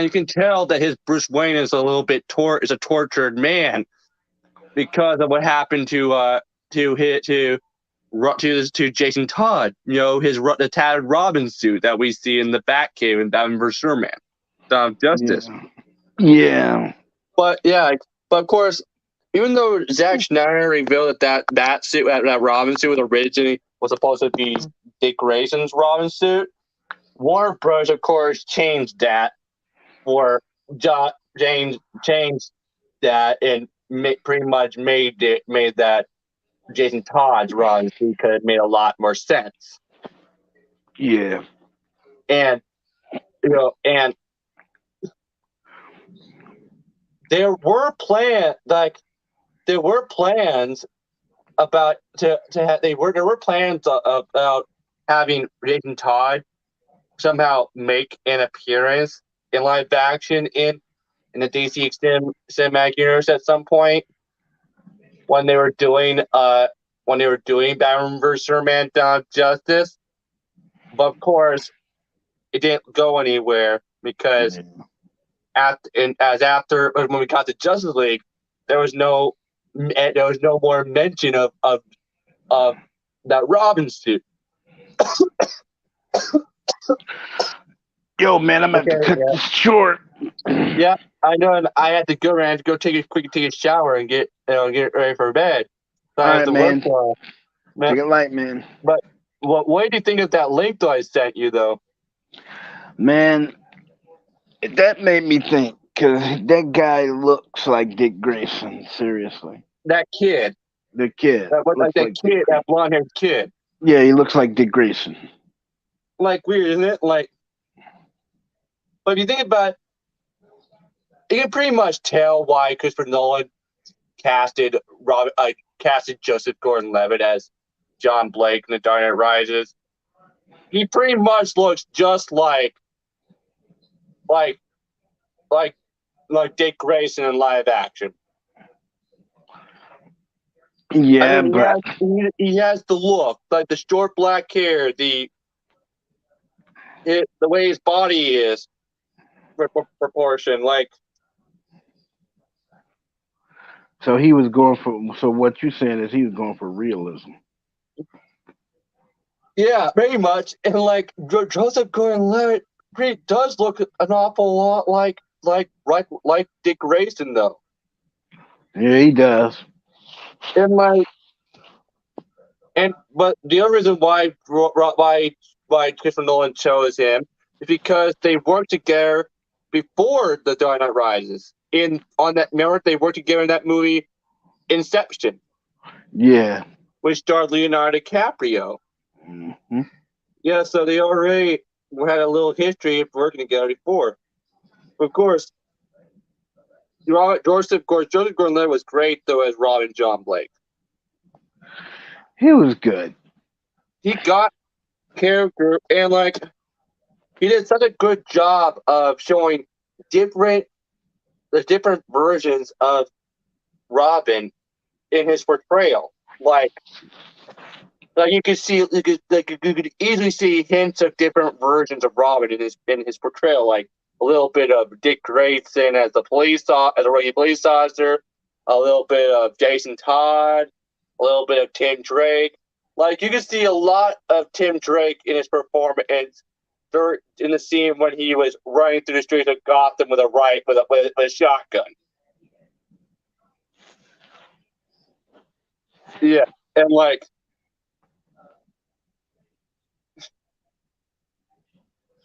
Speaker 1: you can tell that his Bruce Wayne is a little bit is a tortured man because of what happened to Jason Todd, the tattered Robin suit that we see in the Batcave in Batman vs Superman, Dawn of Justice.
Speaker 2: Yeah.
Speaker 1: But of course, even though Zack Snyder revealed that Robin suit originally was supposed to be Dick Grayson's Robin suit, Warner Bros. Of course changed that changed that and pretty much made that Jason Todd's Robin suit because it made a lot more sense.
Speaker 2: Yeah.
Speaker 1: And there were plans about having Jason Todd somehow make an appearance in live action in the DC cinematic universe at some point when they were doing Batman vs Superman: Dawn of Justice, but of course it didn't go anywhere because after when we got to Justice League, there was no more mention of that Robin suit.
Speaker 2: Yo, man, I'm about to cut this short.
Speaker 1: Yeah, I know, and I had to go. I had to go take a shower and get ready for bed. So I have to
Speaker 2: man.
Speaker 1: work.
Speaker 2: Take it light, man.
Speaker 1: But what did you think of that link that I sent you, though?
Speaker 2: Man, that made me think because that guy looks like Dick Grayson. Seriously,
Speaker 1: That kid.
Speaker 2: the kid.
Speaker 1: That blonde-haired kid.
Speaker 2: Yeah, he looks like Dick Grayson.
Speaker 1: Like weird, isn't it? Like, but if you think about it, you can pretty much tell why Christopher Nolan casted Joseph Gordon-Levitt as John Blake in The Dark Knight Rises. He pretty much looks just like Dick Grayson in live action.
Speaker 2: Yeah,
Speaker 1: but he has the look, like the short black hair, the way his body is proportion, like.
Speaker 2: So he was going for. So what you're saying is he was going for realism.
Speaker 1: Yeah, pretty much, and like Joseph Gordon-Levitt does look an awful lot like Dick Grayson, though.
Speaker 2: Yeah, he does.
Speaker 1: But the other reason why Christopher Nolan chose him is because they worked together before The Dark Knight Rises. Remember they worked together in that movie Inception.
Speaker 2: Yeah.
Speaker 1: Which starred Leonardo DiCaprio.
Speaker 2: Mm-hmm.
Speaker 1: Yeah, so they already had a little history of working together before. Of course, Joseph Gordon-Levitt was great though as Robin John Blake.
Speaker 2: He was good.
Speaker 1: He got character and he did such a good job of showing the different versions of Robin in his portrayal. Like you could easily see hints of different versions of Robin in his portrayal, like a little bit of Dick Grayson as a regular police officer, a little bit of Jason Todd, a little bit of Tim Drake. Like you can see a lot of Tim Drake in his performance in the scene when he was running through the streets of Gotham with a shotgun. Yeah, and like,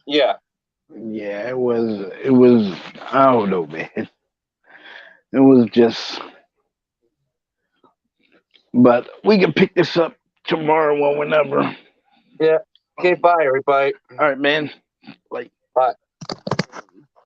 Speaker 1: yeah,
Speaker 2: Yeah, it was, I don't know, man. It was just, but we can pick this up tomorrow or whenever.
Speaker 1: yeah. Okay, bye everybody.
Speaker 2: All right, man. Like.
Speaker 1: Bye.